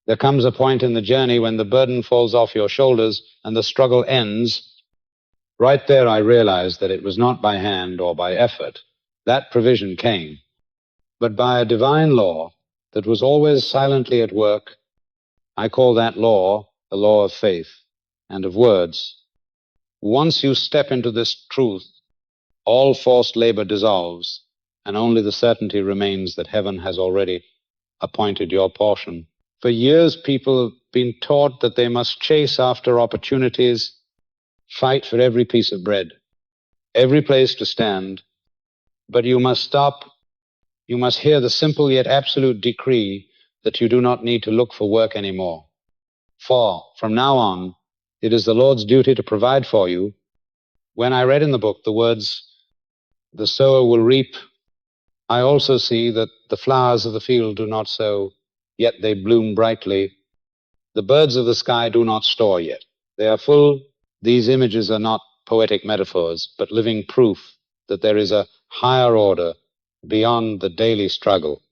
There comes a point in the journey when the burden falls off your shoulders and the struggle ends. Right there I realized that it was not by hand or by effort. That provision came, but by a divine law that was always silently at work. I call that law the law of faith and of words. Once you step into this truth, all forced labor dissolves, and only the certainty remains that heaven has already appointed your portion. For years, people have been taught that they must chase after opportunities, fight for every piece of bread, every place to stand, but you must stop. You must hear the simple yet absolute decree that you do not need to look for work anymore. For from now on, it is the Lord's duty to provide for you. When I read in the book the words, "The sower will reap," I also see that the flowers of the field do not sow, yet they bloom brightly. The birds of the sky do not store yet. They are full. These images are not poetic metaphors, but living proof that there is a higher order beyond the daily struggle.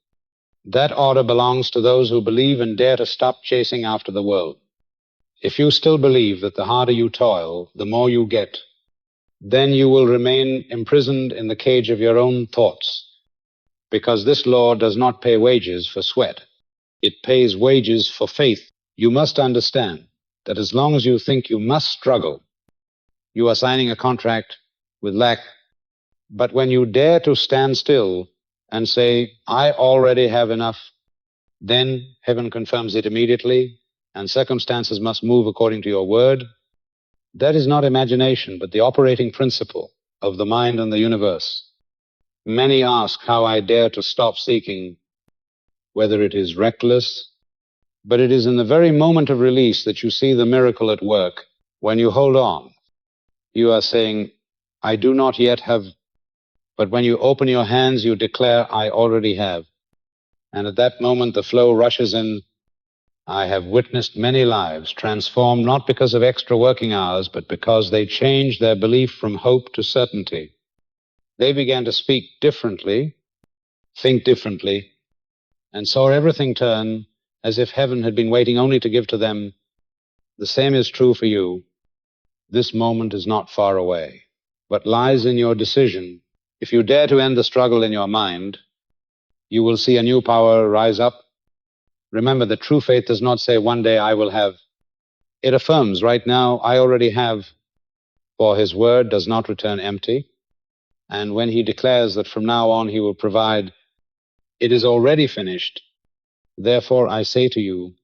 That order belongs to those who believe and dare to stop chasing after the world. If you still believe that the harder you toil, the more you get, then you will remain imprisoned in the cage of your own thoughts, because this law does not pay wages for sweat. It pays wages for faith. You must understand that as long as you think you must struggle, you are signing a contract with lack. But when you dare to stand still and say, "I already have enough," then heaven confirms it immediately, and circumstances must move according to your word. That is not imagination, but the operating principle of the mind and the universe. Many ask how I dare to stop seeking, whether it is reckless, but it is in the very moment of release that you see the miracle at work. When you hold on, you are saying, "I do not yet have," but when you open your hands, you declare, "I already have." And at that moment, the flow rushes in. I have witnessed many lives transformed not because of extra working hours, but because they changed their belief from hope to certainty. They began to speak differently, think differently, and saw everything turn as if heaven had been waiting only to give to them. The same is true for you. This moment is not far away, but lies in your decision. If you dare to end the struggle in your mind, you will see a new power rise up. Remember that true faith does not say, "One day I will have." It affirms, "Right now I already have," for his word does not return empty. And when he declares that from now on he will provide, it is already finished. Therefore I say to you,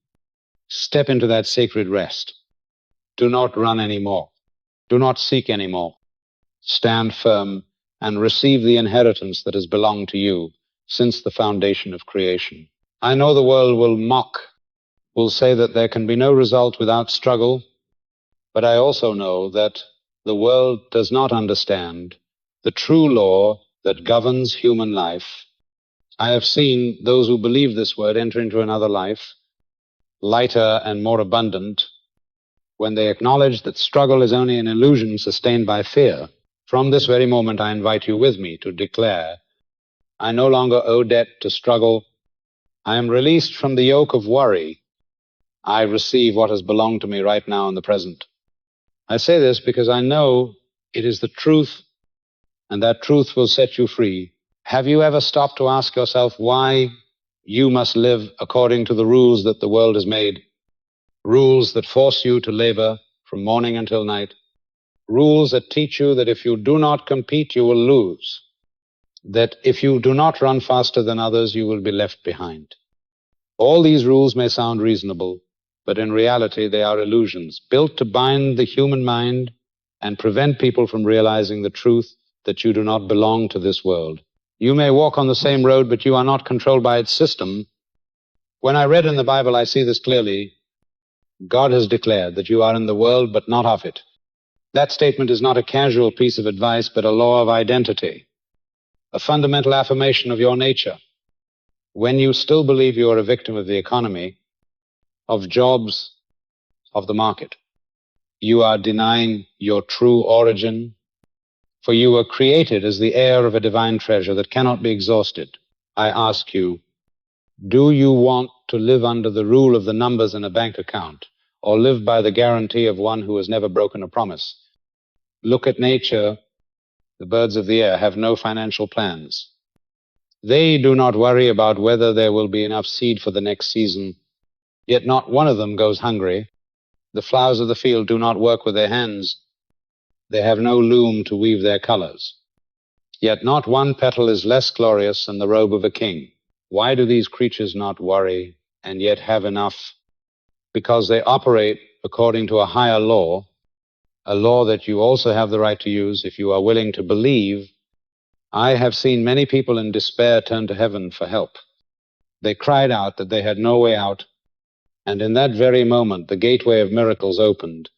step into that sacred rest. Do not run anymore. Do not seek anymore. Stand firm and receive the inheritance that has belonged to you since the foundation of creation. I know the world will mock, will say that there can be no result without struggle, but I also know that the world does not understand the true law that governs human life. I have seen those who believe this word enter into another life, lighter and more abundant, when they acknowledge that struggle is only an illusion sustained by fear. From this very moment, I invite you with me to declare, I no longer owe debt to struggle. I am released from the yoke of worry. I receive what has belonged to me right now in the present. I say this because I know it is the truth, and that truth will set you free. Have you ever stopped to ask yourself why you must live according to the rules that the world has made? Rules that force you to labor from morning until night. Rules that teach you that if you do not compete, you will lose. That if you do not run faster than others, you will be left behind. All these rules may sound reasonable, but in reality they are illusions built to bind the human mind and prevent people from realizing the truth that you do not belong to this world. You may walk on the same road, but you are not controlled by its system. When I read in the Bible, I see this clearly. God has declared that you are in the world, but not of it. That statement is not a casual piece of advice, but a law of identity, a fundamental affirmation of your nature. When you still believe you are a victim of the economy, of jobs, of the market, you are denying your true origin, for you were created as the heir of a divine treasure that cannot be exhausted. I ask you, Do you want to live under the rule of the numbers in a bank account, or live by the guarantee of one who has never broken a promise? Look at nature. The birds of the air have no financial plans. They do not worry about whether there will be enough seed for the next season, yet not one of them goes hungry. The flowers of the field do not work with their hands. They have no loom to weave their colors. Yet not one petal is less glorious than the robe of a king. Why do these creatures not worry and yet have enough? Because they operate according to a higher law, a law that you also have the right to use if you are willing to believe. I have seen many people in despair turn to heaven for help. They cried out that they had no way out, and in that very moment the gateway of miracles opened.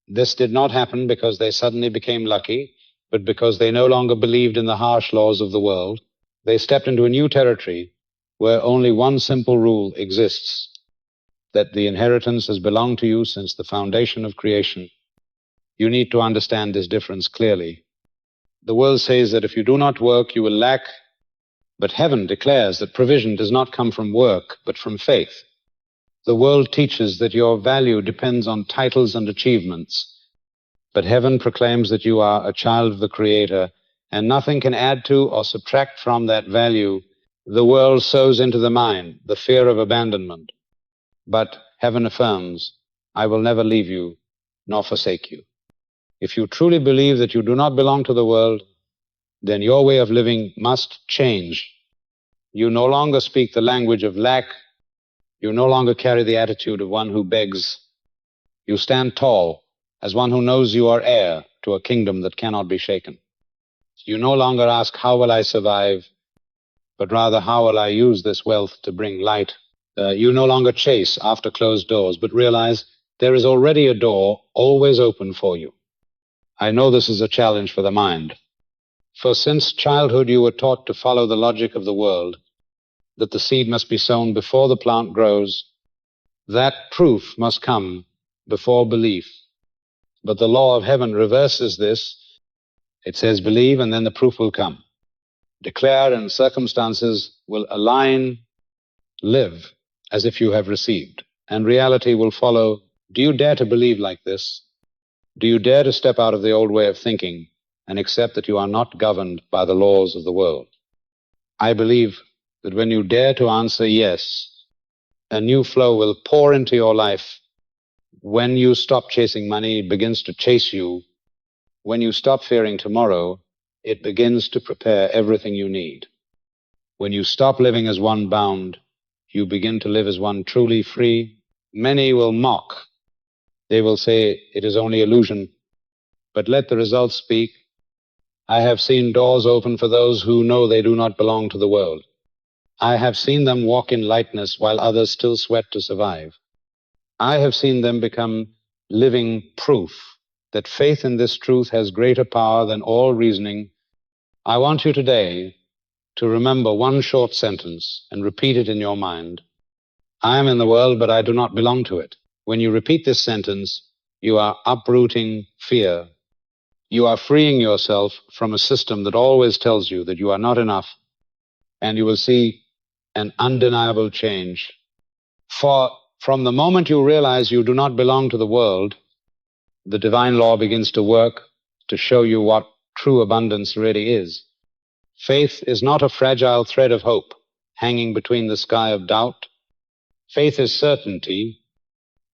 This did not happen because they suddenly became lucky, but because they no longer believed in the harsh laws of the world. They stepped into a new territory where only one simple rule exists, that the inheritance has belonged to you since the foundation of creation. You need to understand this difference clearly. The world says that if you do not work, you will lack, but heaven declares that provision does not come from work, but from faith. The world teaches that your value depends on titles and achievements, but heaven proclaims that you are a child of the Creator, and nothing can add to or subtract from that value. The world sows into the mind the fear of abandonment, but heaven affirms, I will never leave you nor forsake you. If you truly believe that you do not belong to the world, then your way of living must change. You no longer speak the language of lack. You no longer carry the attitude of one who begs. You stand tall as one who knows you are heir to a kingdom that cannot be shaken. You no longer ask, how will I survive? But rather, how will I use this wealth to bring light? You no longer chase after closed doors, but realize there is already a door always open for you. I know this is a challenge for the mind, for since childhood you were taught to follow the logic of the world, that the seed must be sown before the plant grows. That proof must come before belief. But the law of heaven reverses this. It says believe and then the proof will come. Declare and circumstances will align. Live as if you have received, and reality will follow. Do you dare to believe like this? Do you dare to step out of the old way of thinking and accept that you are not governed by the laws of the world? I believe that when you dare to answer yes, a new flow will pour into your life. When you stop chasing money, it begins to chase you. When you stop fearing tomorrow, it begins to prepare everything you need. When you stop living as one bound, you begin to live as one truly free. Many will mock. They will say it is only illusion, but let the results speak. I have seen doors open for those who know they do not belong to the world. I have seen them walk in lightness while others still sweat to survive. I have seen them become living proof that faith in this truth has greater power than all reasoning. I want you today to remember one short sentence and repeat it in your mind. I am in the world, but I do not belong to it. When you repeat this sentence, you are uprooting fear. You are freeing yourself from a system that always tells you that you are not enough, and you will see an undeniable change. For from the moment you realize you do not belong to the world, the divine law begins to work to show you what true abundance really is. Faith is not a fragile thread of hope hanging between the sky of doubt. Faith is certainty,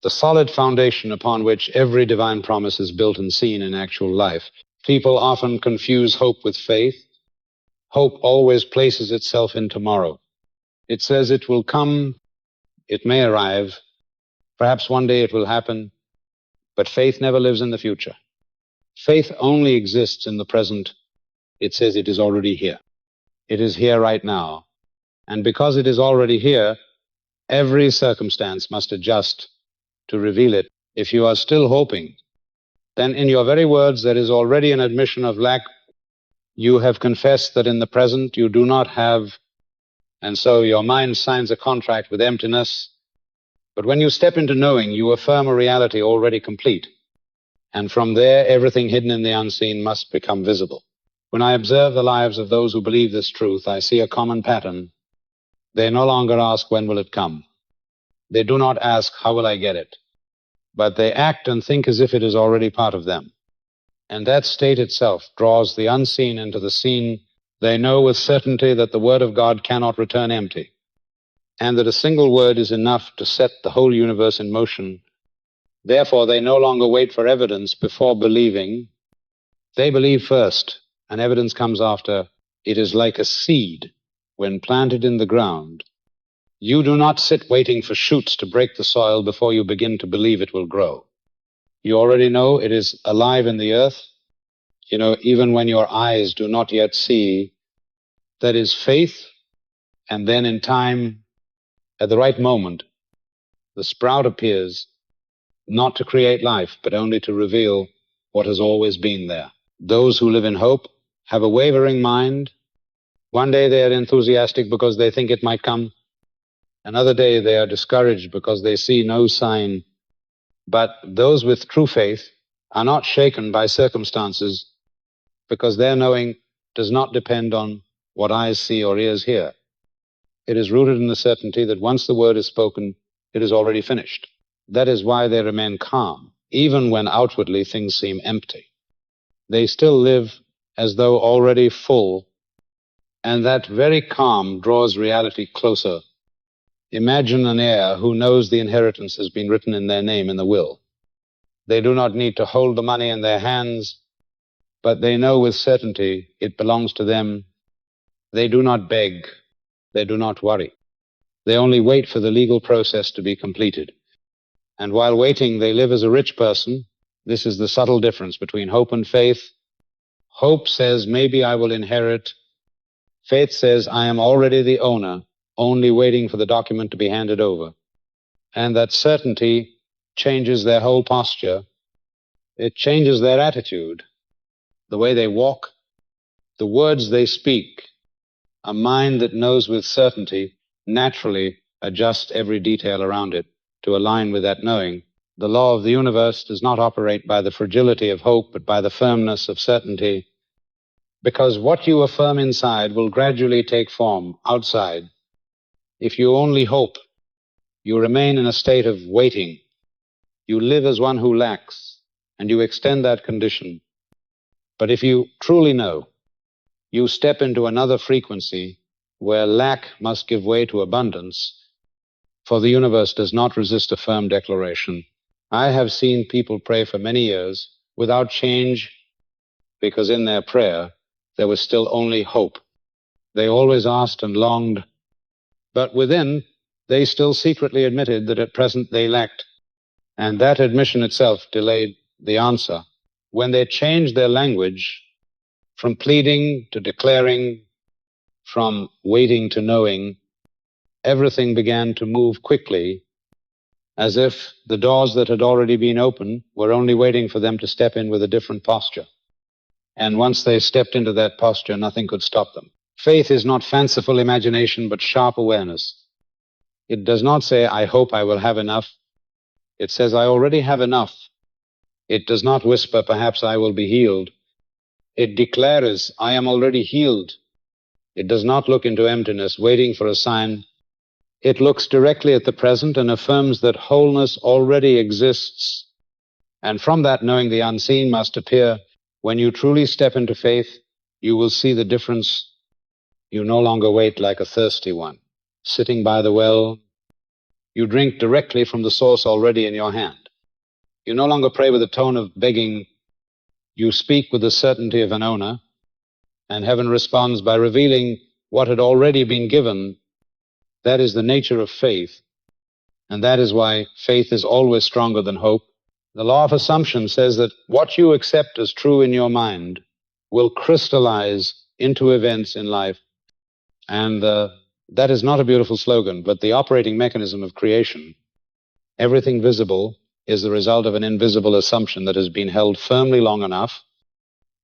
the solid foundation upon which every divine promise is built and seen in actual life. People often confuse hope with faith. Hope always places itself in tomorrow. It says it will come, it may arrive, perhaps one day it will happen, but faith never lives in the future. Faith only exists in the present. It says it is already here. It is here right now. And because it is already here, every circumstance must adjust to reveal it. If you are still hoping, then in your very words there is already an admission of lack. You have confessed that in the present you do not have, and so your mind signs a contract with emptiness. But when you step into knowing, you affirm a reality already complete. And from there, everything hidden in the unseen must become visible. When I observe the lives of those who believe this truth, I see a common pattern. They no longer ask, when will it come? They do not ask, how will I get it? But they act and think as if it is already part of them. And that state itself draws the unseen into the seen. They know with certainty that the Word of God cannot return empty, and that a single word is enough to set the whole universe in motion. Therefore, they no longer wait for evidence before believing. They believe first, and evidence comes after. It is like a seed when planted in the ground. You do not sit waiting for shoots to break the soil before you begin to believe it will grow. You already know it is alive in the earth. You know, even when your eyes do not yet see, that is faith, and then in time, at the right moment, the sprout appears, not to create life, but only to reveal what has always been there. Those who live in hope have a wavering mind. One day they are enthusiastic because they think it might come. Another day they are discouraged because they see no sign. But those with true faith are not shaken by circumstances, because their knowing does not depend on what eyes see or ears hear. It is rooted in the certainty that once the word is spoken, it is already finished. That is why they remain calm, even when outwardly things seem empty. They still live as though already full, and that very calm draws reality closer. Imagine an heir who knows the inheritance has been written in their name in the will. They do not need to hold the money in their hands, but they know with certainty it belongs to them. They do not beg. They do not worry. They only wait for the legal process to be completed. And while waiting, they live as a rich person. This is the subtle difference between hope and faith. Hope says, maybe I will inherit. Faith says, I am already the owner, only waiting for the document to be handed over. And that certainty changes their whole posture. It changes their attitude, the way they walk, the words they speak. A mind that knows with certainty naturally adjusts every detail around it to align with that knowing. The law of the universe does not operate by the fragility of hope, but by the firmness of certainty, because what you affirm inside will gradually take form outside. If you only hope, you remain in a state of waiting. You live as one who lacks, and you extend that condition. But if you truly know, you step into another frequency where lack must give way to abundance, for the universe does not resist a firm declaration. I have seen people pray for many years without change, because in their prayer there was still only hope. They always asked and longed, but within they still secretly admitted that at present they lacked, and that admission itself delayed the answer. When they changed their language from pleading to declaring, from waiting to knowing, everything began to move quickly, as if the doors that had already been opened were only waiting for them to step in with a different posture. And once they stepped into that posture, nothing could stop them. Faith is not fanciful imagination, but sharp awareness. It does not say, I hope I will have enough. It says, I already have enough. It does not whisper, perhaps I will be healed. It declares, I am already healed. It does not look into emptiness, waiting for a sign. It looks directly at the present and affirms that wholeness already exists. And from that knowing, the unseen must appear. When you truly step into faith, you will see the difference. You no longer wait like a thirsty one, sitting by the well. You drink directly from the source already in your hand. You no longer pray with a tone of begging. You speak with the certainty of an owner, and heaven responds by revealing what had already been given. That is the nature of faith, and that is why faith is always stronger than hope. The law of assumption says that what you accept as true in your mind will crystallize into events in life. And that is not a beautiful slogan, but the operating mechanism of creation. Everything visible is the result of an invisible assumption that has been held firmly long enough.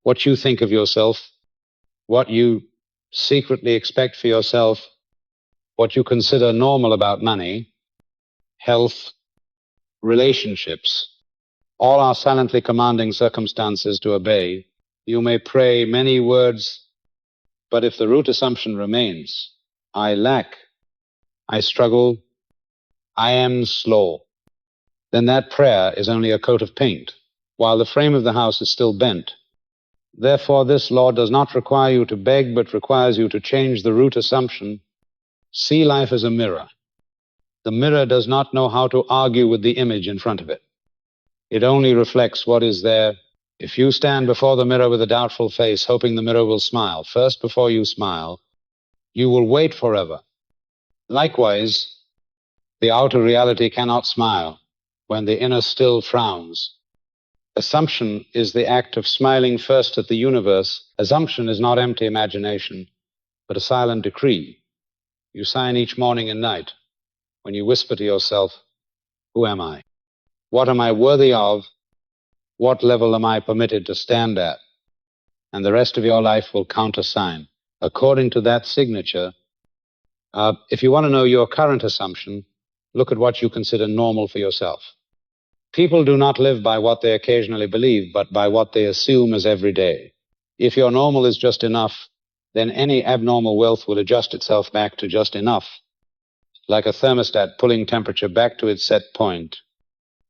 What you think of yourself, what you secretly expect for yourself, what you consider normal about money, health, relationships, all are silently commanding circumstances to obey. You may pray many words, but if the root assumption remains, I lack, I struggle, I am slow, then that prayer is only a coat of paint, while the frame of the house is still bent. Therefore, this law does not require you to beg, but requires you to change the root assumption. See life as a mirror. The mirror does not know how to argue with the image in front of it. It only reflects what is there. If you stand before the mirror with a doubtful face, hoping the mirror will smile, first before you smile, you will wait forever. Likewise, the outer reality cannot smile when the inner still frowns. Assumption is the act of smiling first at the universe. Assumption is not empty imagination, but a silent decree. You sign each morning and night when you whisper to yourself, who am I? What am I worthy of? What level am I permitted to stand at? And the rest of your life will countersign. According to that signature, if you want to know your current assumption, look at what you consider normal for yourself. People do not live by what they occasionally believe, but by what they assume as every day. If your normal is just enough, then any abnormal wealth will adjust itself back to just enough, like a thermostat pulling temperature back to its set point.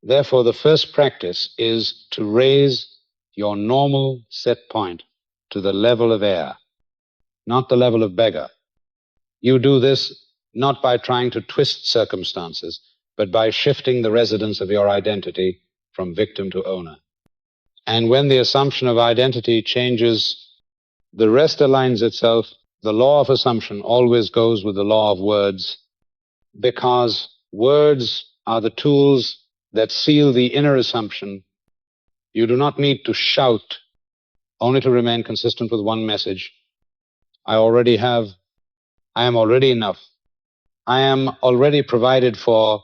Therefore, the first practice is to raise your normal set point to the level of air, not the level of beggar. You do this not by trying to twist circumstances, but by shifting the residence of your identity from victim to owner. And when the assumption of identity changes, the rest aligns itself. The law of assumption always goes with the law of words, because words are the tools that seal the inner assumption. You do not need to shout only to remain consistent with one message. I am already enough. I am already provided for.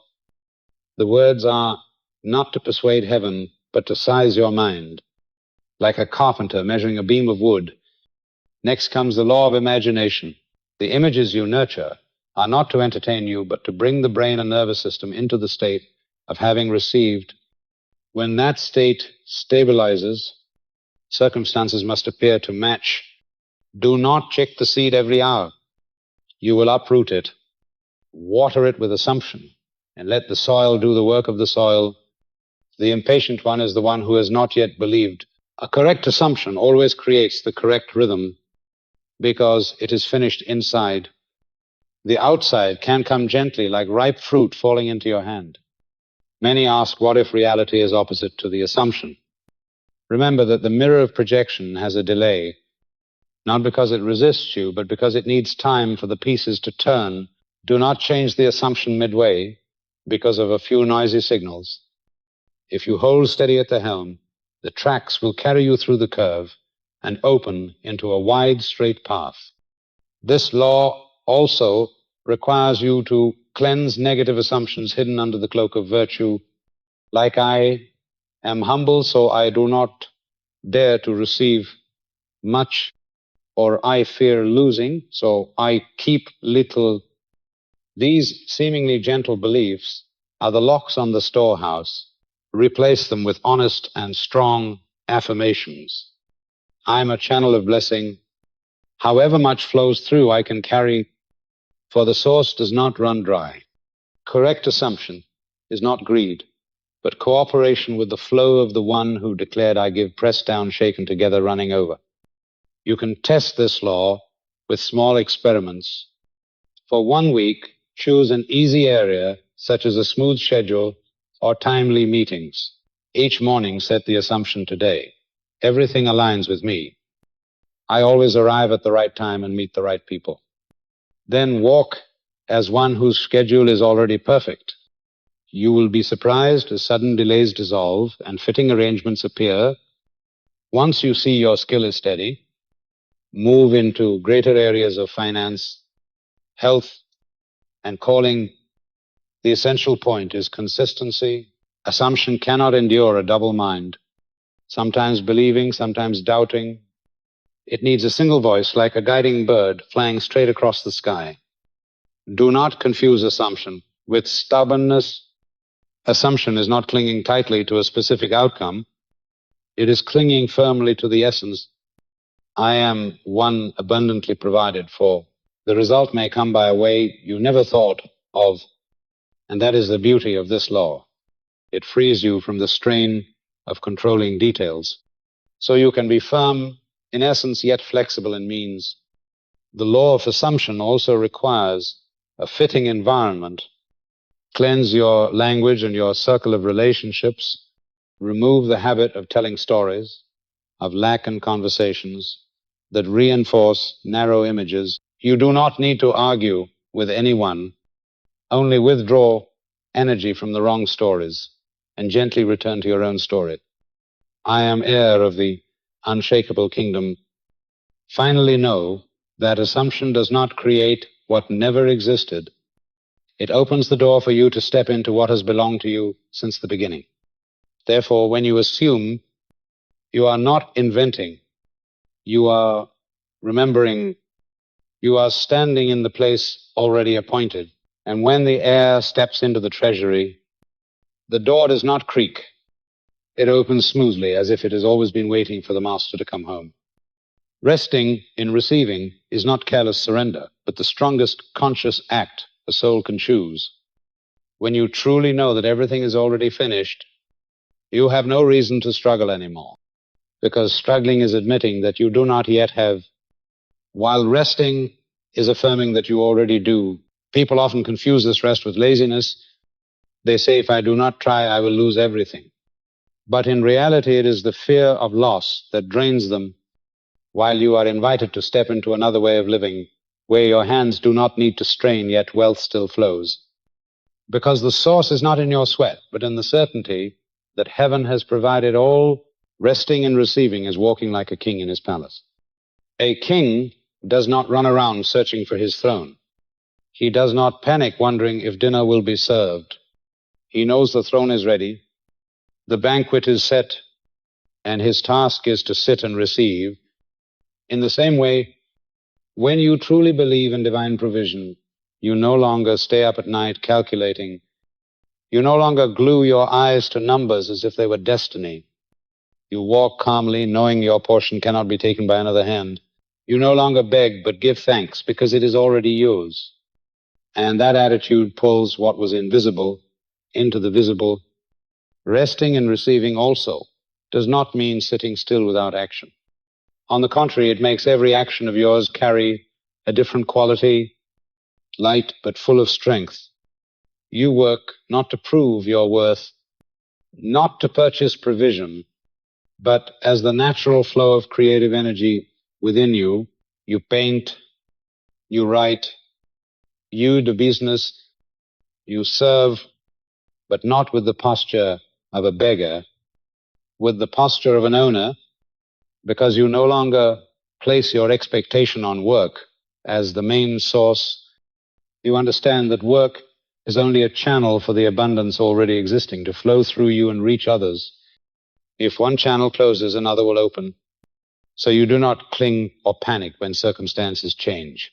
The words are not to persuade heaven, but to size your mind, like a carpenter measuring a beam of wood. Next comes the law of imagination. The images you nurture are not to entertain you, but to bring the brain and nervous system into the state of having received. When that state stabilizes, circumstances must appear to match. Do not check the seed every hour. You will uproot it. Water it with assumption, and let the soil do the work of the soil. The impatient one is the one who has not yet believed. A correct assumption always creates the correct rhythm, because it is finished inside. The outside can come gently, like ripe fruit falling into your hand. Many ask, what if reality is opposite to the assumption? Remember that the mirror of projection has a delay, not because it resists you, but because it needs time for the pieces to turn. Do not change the assumption midway because of a few noisy signals. If you hold steady at the helm, the tracks will carry you through the curve and open into a wide, straight path. This law also requires you to cleanse negative assumptions hidden under the cloak of virtue, like I am humble, so I do not dare to receive much, or I fear losing, so I keep little. These seemingly gentle beliefs are the locks on the storehouse. Replace them with honest and strong affirmations. I'm a channel of blessing. However much flows through, I can carry, for the source does not run dry. Correct assumption is not greed, but cooperation with the flow of the one who declared, I give pressed down, shaken together, running over. You can test this law with small experiments. For 1 week, choose an easy area, such as a smooth schedule or timely meetings. Each morning, set the assumption today. Everything aligns with me. I always arrive at the right time and meet the right people. Then walk as one whose schedule is already perfect. You will be surprised as sudden delays dissolve and fitting arrangements appear. Once you see your skill is steady, move into greater areas of finance, health, and calling. The essential point is consistency. Assumption cannot endure a double mind, sometimes believing, sometimes doubting. It needs a single voice, like a guiding bird flying straight across the sky. Do not confuse assumption with stubbornness. Assumption is not clinging tightly to a specific outcome. It is clinging firmly to the essence. I am one abundantly provided for. The result may come by a way you never thought of. And that is the beauty of this law. It frees you from the strain of controlling details. So you can be firm, in essence, yet flexible in means. The law of assumption also requires a fitting environment. Cleanse your language and your circle of relationships. Remove the habit of telling stories, of lacking conversations that reinforce narrow images. You do not need to argue with anyone. Only withdraw energy from the wrong stories and gently return to your own story. I am heir of the unshakable kingdom. Finally know that assumption does not create what never existed. It opens the door for you to step into what has belonged to you since the beginning. Therefore, when you assume, you are not inventing. You are remembering. You are standing in the place already appointed. And when the heir steps into the treasury, the door does not creak. It opens smoothly, as if it has always been waiting for the master to come home. Resting in receiving is not careless surrender, but the strongest conscious act a soul can choose. When you truly know that everything is already finished, you have no reason to struggle anymore, because struggling is admitting that you do not yet have, while resting is affirming that you already do. People often confuse this rest with laziness. They say, if I do not try, I will lose everything. But in reality, it is the fear of loss that drains them, while you are invited to step into another way of living, where your hands do not need to strain, yet wealth still flows. Because the source is not in your sweat, but in the certainty that heaven has provided all. Resting and receiving is walking like a king in his palace. A king does not run around searching for his throne. He does not panic wondering if dinner will be served. He knows the throne is ready, the banquet is set, and his task is to sit and receive. In the same way, when you truly believe in divine provision, you no longer stay up at night calculating. You no longer glue your eyes to numbers as if they were destiny. You walk calmly, knowing your portion cannot be taken by another hand. You no longer beg, but give thanks, because it is already yours. And that attitude pulls what was invisible into the visible. Resting and receiving also does not mean sitting still without action. On the contrary, it makes every action of yours carry a different quality, light but full of strength. You work not to prove your worth, not to purchase provision, but as the natural flow of creative energy within you. You paint, you write, you do business, you serve, but not with the posture of a beggar, with the posture of an owner, because you no longer place your expectation on work as the main source. You understand that work is only a channel for the abundance already existing to flow through you and reach others. If one channel closes, another will open. So you do not cling or panic when circumstances change.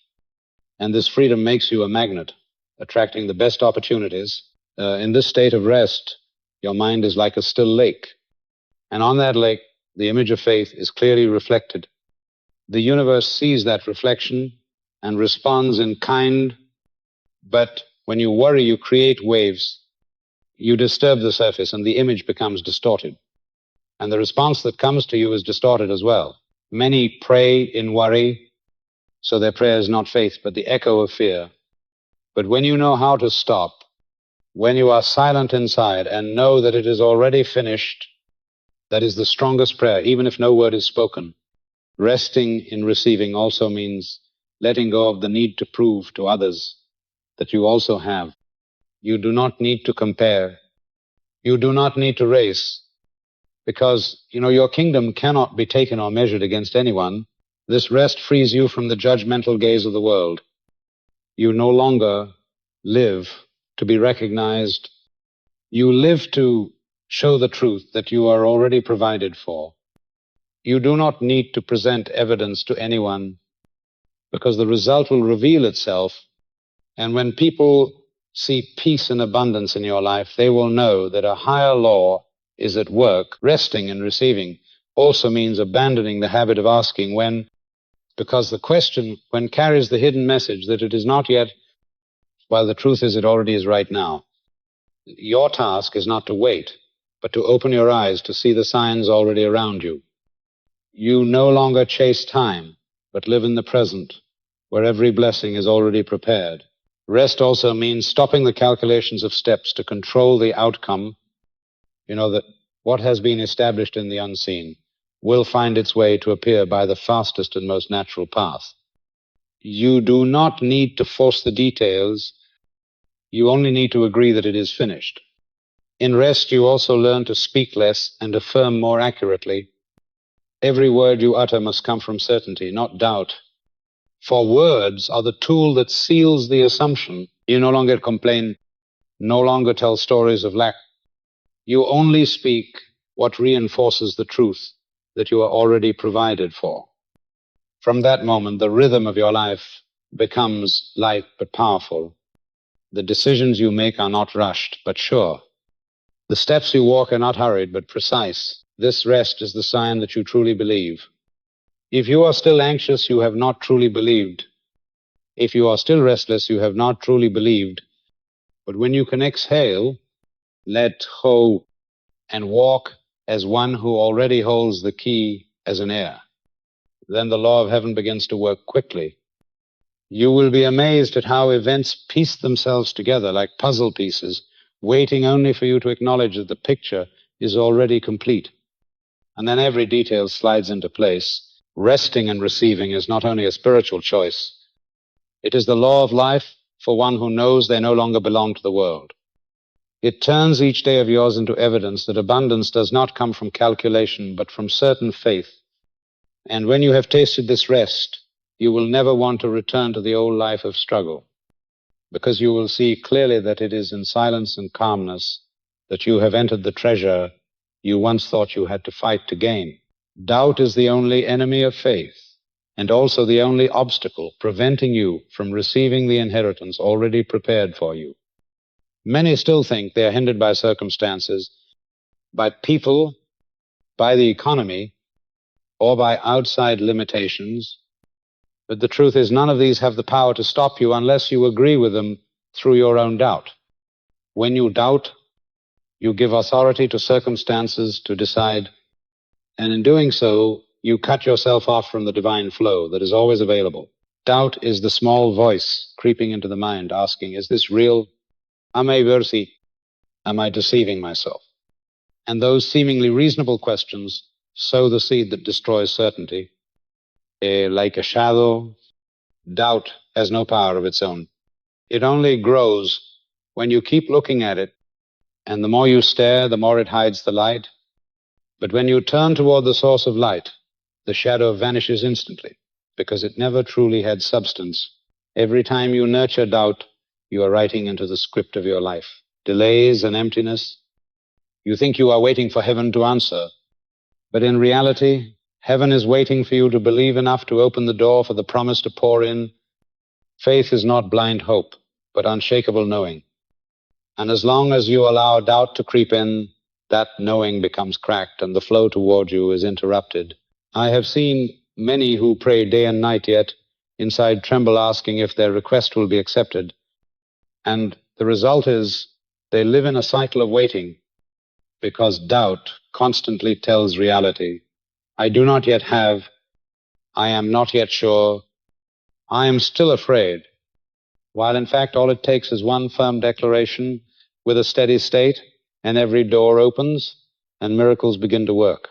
And this freedom makes you a magnet, attracting the best opportunities. In this state of rest, your mind is like a still lake. And on that lake, the image of faith is clearly reflected. The universe sees that reflection and responds in kind. But when you worry, you create waves. You disturb the surface, and the image becomes distorted. And the response that comes to you is distorted as well. Many pray in worry, so their prayer is not faith, but the echo of fear. But when you know how to stop, when you are silent inside and know that it is already finished, that is the strongest prayer, even if no word is spoken. Resting in receiving also means letting go of the need to prove to others that you also have. You do not need to compare. You do not need to race. Because, your kingdom cannot be taken or measured against anyone. This rest frees you from the judgmental gaze of the world. You no longer live to be recognized. You live to show the truth that you are already provided for. You do not need to present evidence to anyone, because the result will reveal itself. And when people see peace and abundance in your life, they will know that a higher law is at work. Resting and receiving also means abandoning the habit of asking when, because the question when carries the hidden message that it is not yet while the truth is it already is right now. Your task is not to wait, but to open your eyes to see the signs already around you. You no longer chase time, but live in the present, where every blessing is already prepared. Rest also means stopping the calculations of steps to control the outcome. You know that what has been established in the unseen will find its way to appear by the fastest and most natural path. You do not need to force the details. You only need to agree that it is finished. In rest, you also learn to speak less and affirm more accurately. Every word you utter must come from certainty, not doubt. For words are the tool that seals the assumption. You no longer complain, no longer tell stories of lack. You only speak what reinforces the truth that you are already provided for. From that moment, the rhythm of your life becomes light but powerful. The decisions you make are not rushed but sure. The steps you walk are not hurried but precise. This rest is the sign that you truly believe. If you are still anxious, you have not truly believed. If you are still restless, you have not truly believed. But when you can exhale, let go, and walk as one who already holds the key as an heir, then the law of heaven begins to work quickly. You will be amazed at how events piece themselves together like puzzle pieces, waiting only for you to acknowledge that the picture is already complete. And then every detail slides into place. Resting and receiving is not only a spiritual choice, it is the law of life for one who knows they no longer belong to the world. It turns each day of yours into evidence that abundance does not come from calculation, but from certain faith. And when you have tasted this rest, you will never want to return to the old life of struggle, because you will see clearly that it is in silence and calmness that you have entered the treasure you once thought you had to fight to gain. Doubt is the only enemy of faith, and also the only obstacle preventing you from receiving the inheritance already prepared for you. Many still think they are hindered by circumstances, by people, by the economy, or by outside limitations. But the truth is, none of these have the power to stop you unless you agree with them through your own doubt. When you doubt, you give authority to circumstances to decide, and in doing so, you cut yourself off from the divine flow that is always available. Doubt is the small voice creeping into the mind, asking, is this real? Am I worthy? Am I deceiving myself? And those seemingly reasonable questions sow the seed that destroys certainty. Like a shadow, doubt has no power of its own. It only grows when you keep looking at it, and the more you stare, the more it hides the light. But when you turn toward the source of light, the shadow vanishes instantly, because it never truly had substance. Every time you nurture doubt, you are writing into the script of your life delays and emptiness. You think you are waiting for heaven to answer, but in reality, heaven is waiting for you to believe enough to open the door for the promise to pour in. Faith is not blind hope, but unshakable knowing. And as long as you allow doubt to creep in, that knowing becomes cracked and the flow toward you is interrupted. I have seen many who pray day and night, yet inside tremble, asking if their request will be accepted. And the result is they live in a cycle of waiting, because doubt constantly tells reality, I do not yet have, I am not yet sure, I am still afraid, while in fact all it takes is one firm declaration with a steady state, and every door opens and miracles begin to work.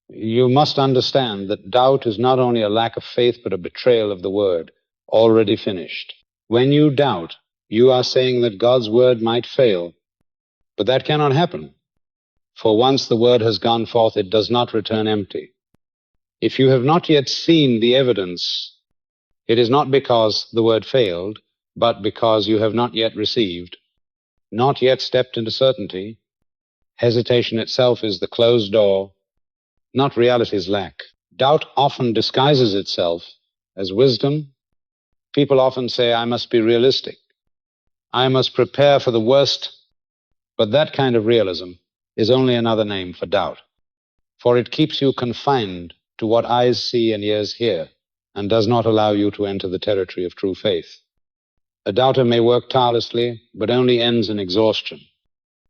You must understand that doubt is not only a lack of faith, but a betrayal of the word, already finished. When you doubt, you are saying that God's word might fail, but that cannot happen. For once the word has gone forth, it does not return empty. If you have not yet seen the evidence, it is not because the word failed, but because you have not yet received, not yet stepped into certainty. Hesitation itself is the closed door, not reality's lack. Doubt often disguises itself as wisdom. People often say, I must be realistic. I must prepare for the worst. But that kind of realism is only another name for doubt, for it keeps you confined to what eyes see and ears hear, and does not allow you to enter the territory of true faith. A doubter may work tirelessly, but only ends in exhaustion.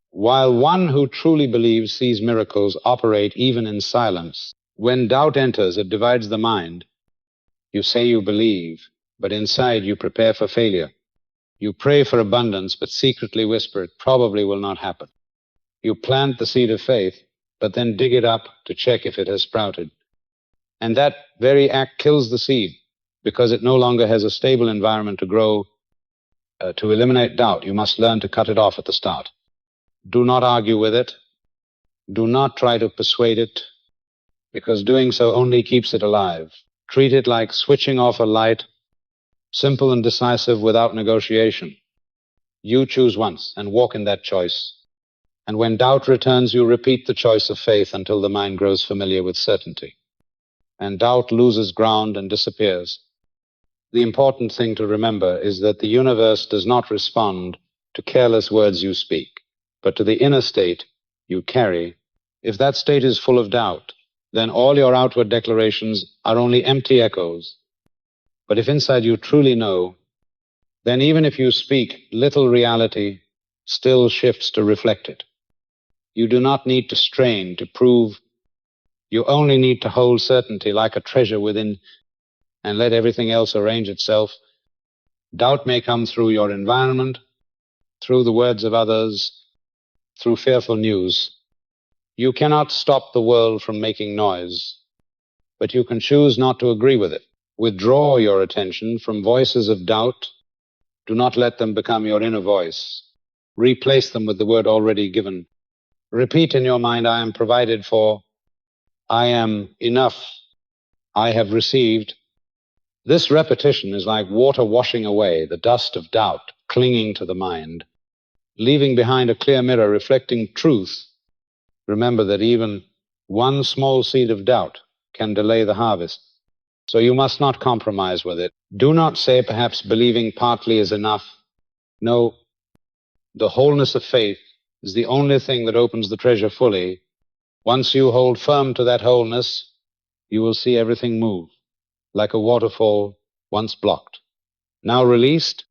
While one who truly believes sees miracles operate even in silence. When doubt enters, it divides the mind. You say you believe, but inside you prepare for failure. You pray for abundance, but secretly whisper it probably will not happen. You plant the seed of faith, but then dig it up to check if it has sprouted. And that very act kills the seed, because it no longer has a stable environment to grow. To eliminate doubt, you must learn to cut it off at the start. Do not argue with it. Do not try to persuade it, because doing so only keeps it alive. Treat it like switching off a light, simple and decisive without negotiation. You choose once and walk in that choice. And when doubt returns, you repeat the choice of faith until the mind grows familiar with certainty. And doubt loses ground and disappears. The important thing to remember is that the universe does not respond to careless words you speak, but to the inner state you carry. If that state is full of doubt, then all your outward declarations are only empty echoes. But if inside you truly know, then even if you speak, little reality still shifts to reflect it. You do not need to strain to prove. You only need to hold certainty like a treasure within and let everything else arrange itself. Doubt may come through your environment, through the words of others, through fearful news. You cannot stop the world from making noise, but you can choose not to agree with it. Withdraw your attention from voices of doubt. Do not let them become your inner voice. Replace them with the word already given. Repeat in your mind, I am provided for. I am enough. I have received. This repetition is like water washing away the dust of doubt clinging to the mind, leaving behind a clear mirror reflecting truth. Remember that even one small seed of doubt can delay the harvest, so you must not compromise with it. Do not say perhaps believing partly is enough. No, the wholeness of faith is the only thing that opens the treasure fully. Once you hold firm to that wholeness, you will see everything move, like a waterfall once blocked. Now released,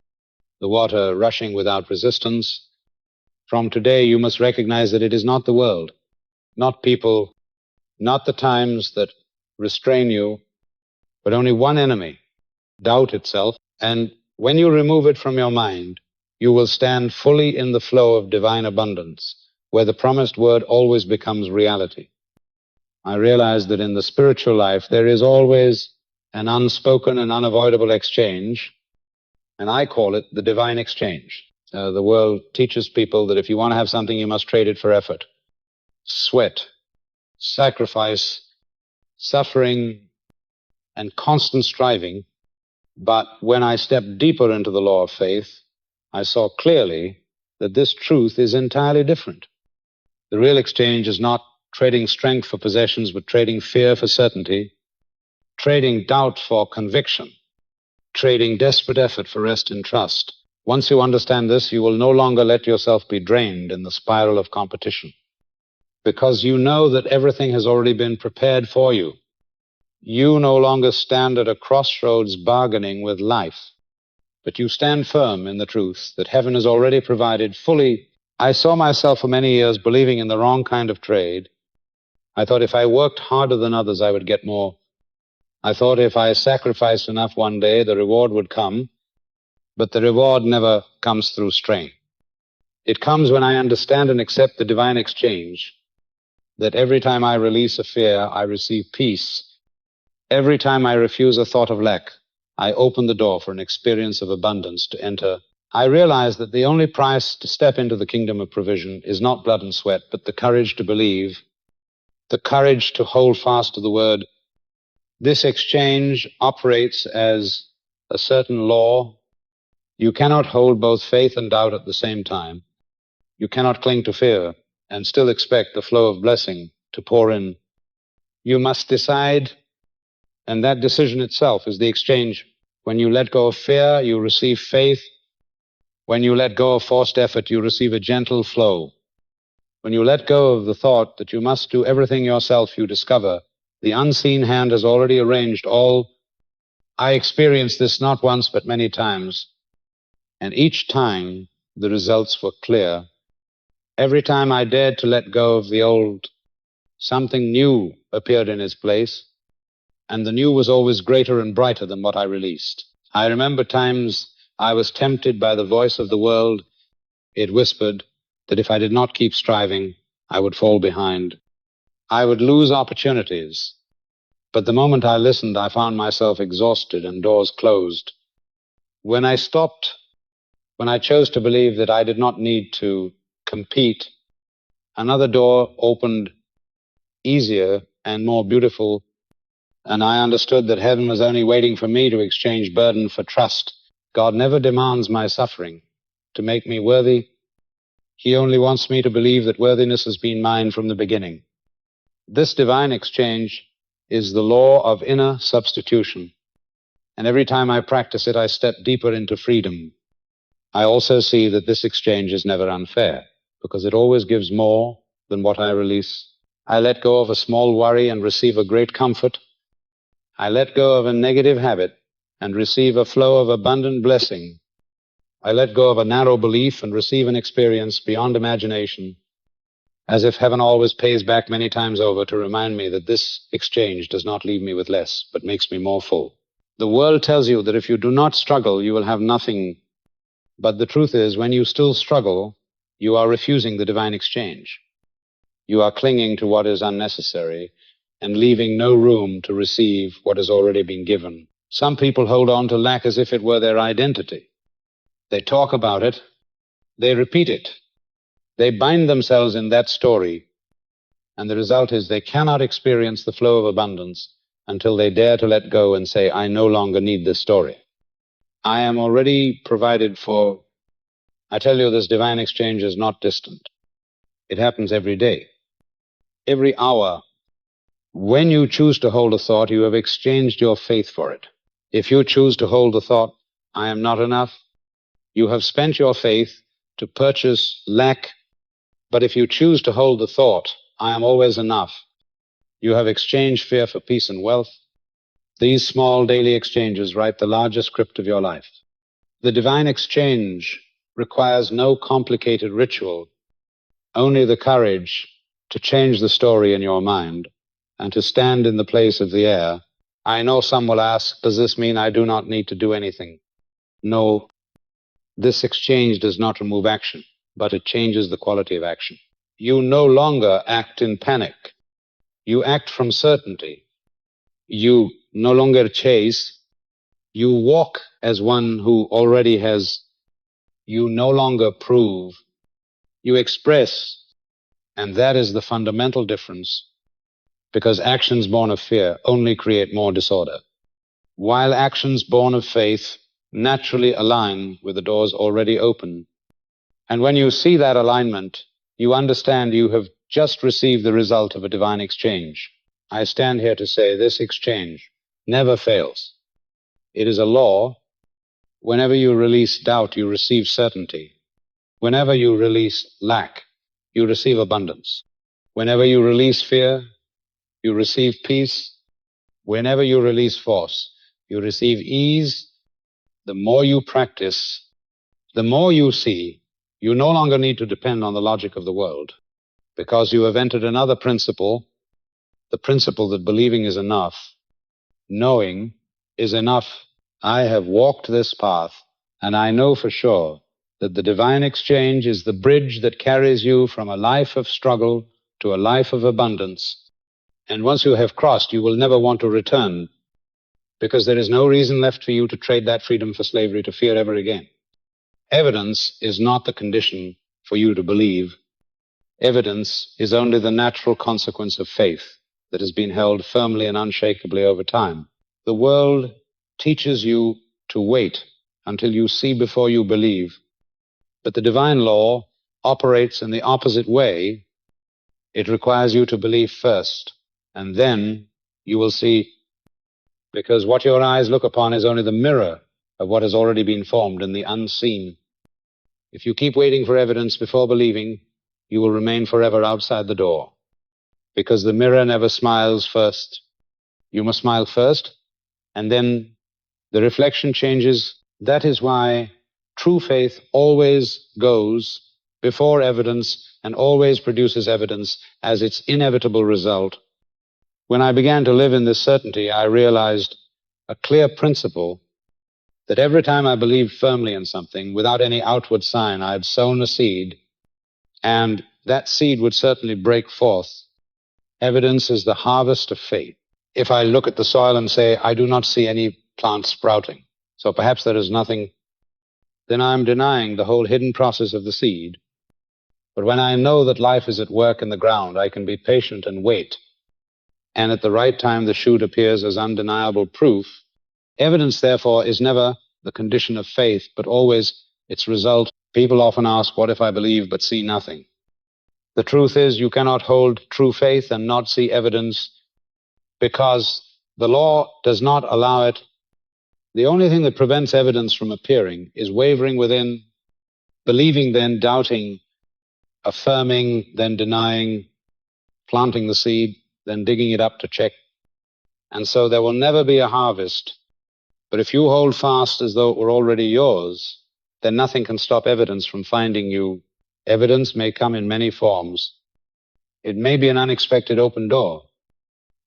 the water rushing without resistance. From today, you must recognize that it is not the world, not people, not the times that restrain you, but only one enemy, doubt itself. And when you remove it from your mind, you will stand fully in the flow of divine abundance, where the promised word always becomes reality. I realize that in the spiritual life, there is always an unspoken and unavoidable exchange, and I call it the divine exchange. The world teaches people that if you want to have something, you must trade it for effort, sweat, sacrifice, suffering, and constant striving. But when I stepped deeper into the law of faith, I saw clearly that this truth is entirely different. The real exchange is not trading strength for possessions, but trading fear for certainty, trading doubt for conviction, trading desperate effort for rest and trust. Once you understand this, you will no longer let yourself be drained in the spiral of competition, because you know that everything has already been prepared for you. You no longer stand at a crossroads bargaining with life, but you stand firm in the truth that heaven has already provided fully. I saw myself for many years believing in the wrong kind of trade. I thought if I worked harder than others, I would get more. I thought if I sacrificed enough one day, the reward would come, but the reward never comes through strain. It comes when I understand and accept the divine exchange, that every time I release a fear, I receive peace. Every time I refuse a thought of lack, I open the door for an experience of abundance to enter. I realize that the only price to step into the kingdom of provision is not blood and sweat, but the courage to believe, the courage to hold fast to the word. This exchange operates as a certain law. You cannot hold both faith and doubt at the same time. You cannot cling to fear and still expect the flow of blessing to pour in. You must decide, and that decision itself is the exchange. When you let go of fear, you receive faith. When you let go of forced effort, you receive a gentle flow. When you let go of the thought that you must do everything yourself, you discover the unseen hand has already arranged all. I experienced this not once but many times. And each time the results were clear. Every time I dared to let go of the old, something new appeared in its place, and the new was always greater and brighter than what I released. I remember times I was tempted by the voice of the world. It whispered that if I did not keep striving, I would fall behind. I would lose opportunities. But the moment I listened, I found myself exhausted and doors closed. When I chose to believe that I did not need to compete, another door opened easier and more beautiful, and I understood that heaven was only waiting for me to exchange burden for trust. God never demands my suffering to make me worthy. He only wants me to believe that worthiness has been mine from the beginning. This divine exchange is the law of inner substitution, and every time I practice it, I step deeper into freedom. I also see that this exchange is never unfair, because it always gives more than what I release. I let go of a small worry and receive a great comfort. I let go of a negative habit and receive a flow of abundant blessing. I let go of a narrow belief and receive an experience beyond imagination, as if heaven always pays back many times over to remind me that this exchange does not leave me with less, but makes me more full. The world tells you that if you do not struggle, you will have nothing. But the truth is, when you still struggle, you are refusing the divine exchange. You are clinging to what is unnecessary and leaving no room to receive what has already been given. Some people hold on to lack as if it were their identity. They talk about it. They repeat it. They bind themselves in that story. And the result is they cannot experience the flow of abundance until they dare to let go and say, I no longer need this story. I am already provided for. I tell you, this divine exchange is not distant. It happens every day, every hour. When you choose to hold a thought, you have exchanged your faith for it. If you choose to hold the thought, I am not enough, you have spent your faith to purchase lack. But if you choose to hold the thought, I am always enough, you have exchanged fear for peace and wealth. These small daily exchanges write the larger script of your life. The divine exchange requires no complicated ritual, only the courage to change the story in your mind and to stand in the place of the air. I know some will ask, does this mean I do not need to do anything? No, this exchange does not remove action, but it changes the quality of action. You no longer act in panic. You act from certainty. You no longer chase. You walk as one who already has. You no longer prove. You express. And that is the fundamental difference, because actions born of fear only create more disorder, while actions born of faith naturally align with the doors already open. And when you see that alignment, you understand you have just received the result of a divine exchange. I stand here to say this exchange never fails. It is a law. Whenever you release doubt, you receive certainty. Whenever you release lack, you receive abundance. Whenever you release fear, you receive peace. Whenever you release force, you receive ease. The more you practice, the more you see, you no longer need to depend on the logic of the world, because you have entered another principle, the principle that believing is enough, knowing is enough. I have walked this path, and I know for sure that the divine exchange is the bridge that carries you from a life of struggle to a life of abundance. And once you have crossed, you will never want to return, because there is no reason left for you to trade that freedom for slavery to fear ever again. Evidence is not the condition for you to believe. Evidence is only the natural consequence of faith that has been held firmly and unshakably over time. The world teaches you to wait until you see before you believe. But the divine law operates in the opposite way. It requires you to believe first, and then you will see, because what your eyes look upon is only the mirror of what has already been formed in the unseen. If you keep waiting for evidence before believing, you will remain forever outside the door, because the mirror never smiles first. You must smile first, and then the reflection changes. That is why True faith always goes before evidence and always produces evidence as its inevitable result. When I began to live in this certainty, I realized a clear principle that every time I believed firmly in something, without any outward sign, I had sown a seed, and that seed would certainly break forth. Evidence is the harvest of faith. If I look at the soil and say, I do not see any plant sprouting, so perhaps there is nothing, then I am denying the whole hidden process of the seed. But when I know that life is at work in the ground, I can be patient and wait. And at the right time, the shoot appears as undeniable proof. Evidence, therefore, is never the condition of faith, but always its result. People often ask, what if I believe but see nothing? The truth is, you cannot hold true faith and not see evidence, because the law does not allow it. The only thing that prevents evidence from appearing is wavering within, believing, then doubting, affirming, then denying, planting the seed, then digging it up to check. And so there will never be a harvest. But if you hold fast as though it were already yours, then nothing can stop evidence from finding you. Evidence may come in many forms. It may be an unexpected open door,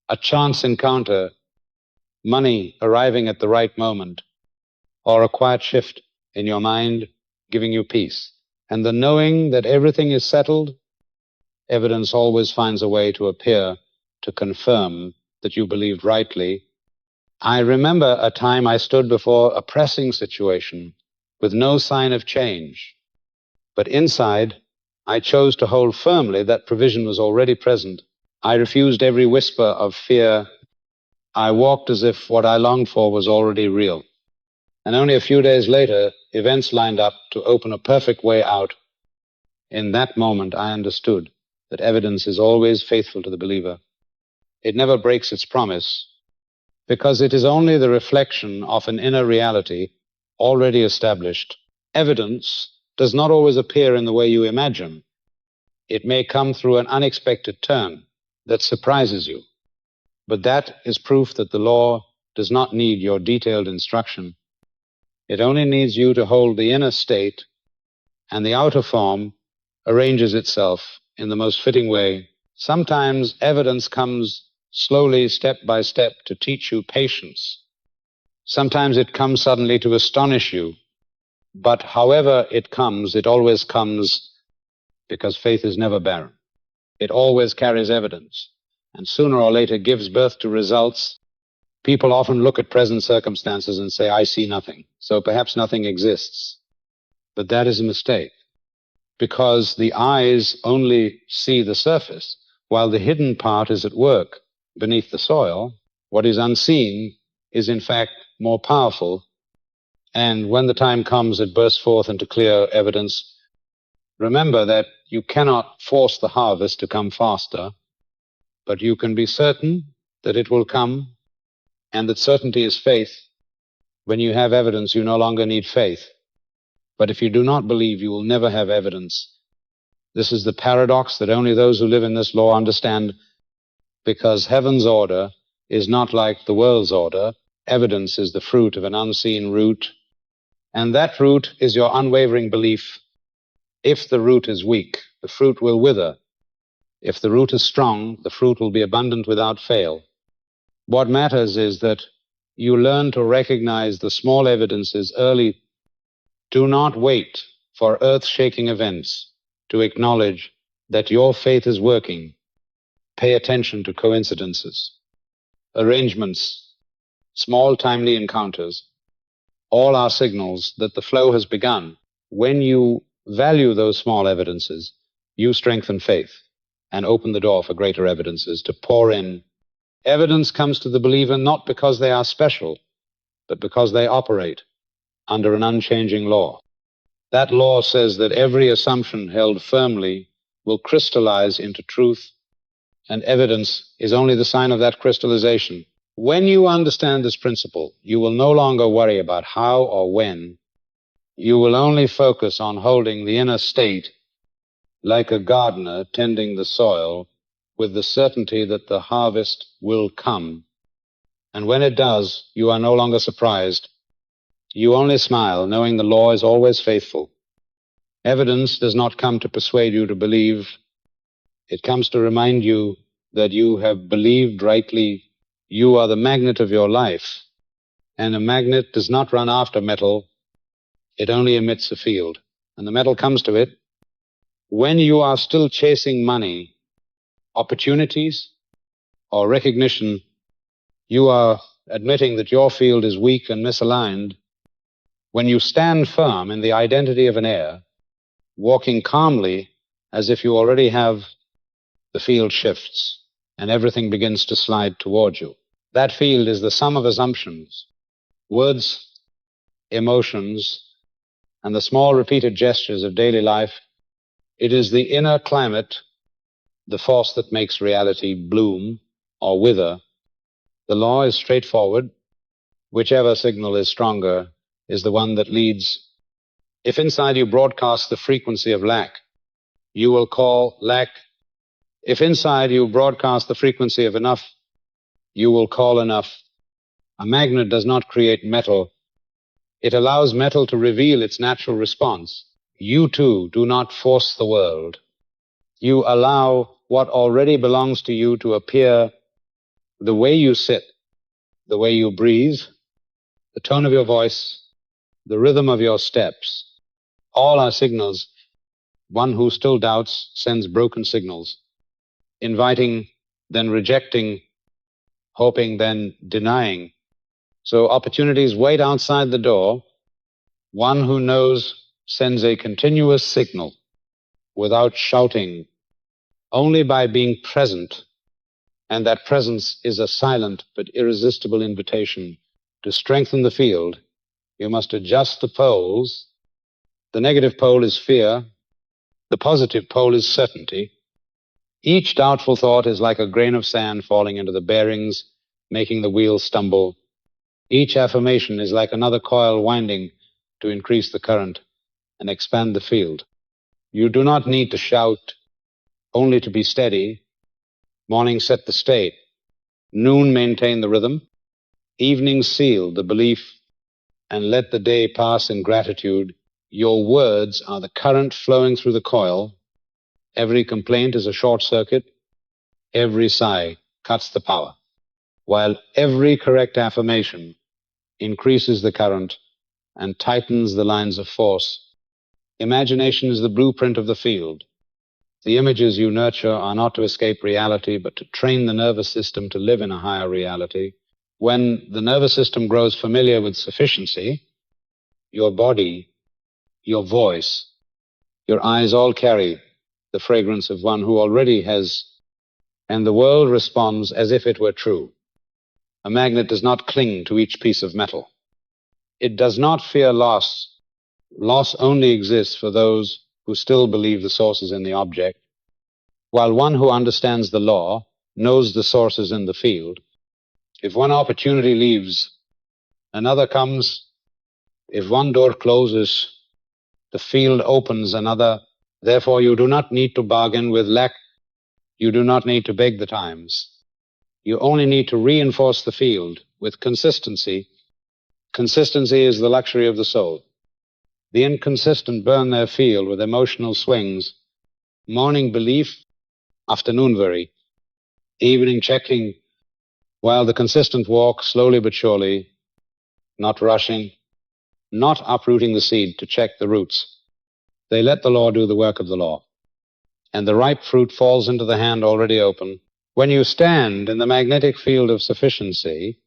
a chance encounter, money arriving at the right moment, or a quiet shift in your mind giving you peace. And the knowing that everything is settled, evidence always finds a way to appear to confirm that you believed rightly. I remember a time I stood before a pressing situation with no sign of change. But inside, I chose to hold firmly that provision was already present. I refused every whisper of fear. I walked as if what I longed for was already real. And only a few days later, events lined up to open a perfect way out. In that moment, I understood that evidence is always faithful to the believer. It never breaks its promise, because it is only the reflection of an inner reality already established. Evidence does not always appear in the way you imagine. It may come through an unexpected turn that surprises you. But that is proof that the law does not need your detailed instruction. It only needs you to hold the inner state, and the outer form arranges itself in the most fitting way. Sometimes evidence comes slowly, step by step, to teach you patience. Sometimes it comes suddenly to astonish you. But however it always comes because faith is never barren. It always carries evidence, and sooner or later gives birth to results. People often look at present circumstances and say, I see nothing, so perhaps nothing exists. But that is a mistake, because the eyes only see the surface, while the hidden part is at work beneath the soil. What is unseen is in fact more powerful, and when the time comes, it bursts forth into clear evidence. Remember that you cannot force the harvest to come faster, but you can be certain that it will come, and that certainty is faith. When you have evidence, you no longer need faith. But if you do not believe, you will never have evidence. This is the paradox that only those who live in this law understand, because heaven's order is not like the world's order. Evidence is the fruit of an unseen root, and that root is your unwavering belief. If the root is weak, the fruit will wither. If the root is strong, the fruit will be abundant without fail. What matters is that you learn to recognize the small evidences early. Do not wait for earth-shaking events to acknowledge that your faith is working. Pay attention to coincidences, arrangements, small timely encounters. All are signals that the flow has begun. When you value those small evidences, you strengthen faith and open the door for greater evidences to pour in. Evidence comes to the believer not because they are special, but because they operate under an unchanging law. That law says that every assumption held firmly will crystallize into truth, and evidence is only the sign of that crystallization. When you understand this principle, you will no longer worry about how or when. You will only focus on holding the inner state like a gardener tending the soil, with the certainty that the harvest will come. And when it does, you are no longer surprised. You only smile, knowing the law is always faithful. Evidence does not come to persuade you to believe. It comes to remind you that you have believed rightly. You are the magnet of your life, and a magnet does not run after metal. It only emits a field, and the metal comes to it. When you are still chasing money, opportunities, or recognition, you are admitting that your field is weak and misaligned. When you stand firm in the identity of an heir, walking calmly as if you already have, the field shifts and everything begins to slide toward you. That field is the sum of assumptions, words, emotions, and the small repeated gestures of daily life. It is the inner climate, the force that makes reality bloom or wither. The law is straightforward. Whichever signal is stronger is the one that leads. If inside you broadcast the frequency of lack, you will call lack. If inside you broadcast the frequency of enough, you will call enough. A magnet does not create metal. It allows metal to reveal its natural response. You too do not force the world. You allow what already belongs to you to appear. The way you sit, the way you breathe, the tone of your voice, the rhythm of your steps, all are signals. One who still doubts sends broken signals, inviting, then rejecting, hoping, then denying. So opportunities wait outside the door. One who knows sends a continuous signal without shouting, only by being present. And that presence is a silent but irresistible invitation. To strengthen the field, you must adjust the poles. The negative pole is fear. The positive pole is certainty. Each doubtful thought is like a grain of sand falling into the bearings, making the wheel stumble. Each affirmation is like another coil winding to increase the current and expand the field. You do not need to shout, only to be steady. Morning set the state. Noon maintain the rhythm. Evening seal the belief, and let the day pass in gratitude. Your words are the current flowing through the coil. Every complaint is a short circuit. Every sigh cuts the power, while every correct affirmation increases the current and tightens the lines of force. Imagination is the blueprint of the field. The images you nurture are not to escape reality, but to train the nervous system to live in a higher reality. When the nervous system grows familiar with sufficiency, your body, your voice, your eyes all carry the fragrance of one who already has, and the world responds as if it were true. A magnet does not cling to each piece of metal. It does not fear loss. Loss only exists for those who still believe the source is in the object, while one who understands the law knows the source is in the field. If one opportunity leaves, another comes. If one door closes, the field opens another. Therefore, you do not need to bargain with lack. You do not need to beg the times. You only need to reinforce the field with consistency. Consistency is the luxury of the soul. The inconsistent burn their field with emotional swings. Morning belief, afternoon worry, evening checking, while the consistent walk slowly but surely, not rushing, not uprooting the seed to check the roots. They let the law do the work of the law, and the ripe fruit falls into the hand already open. When you stand in the magnetic field of sufficiency,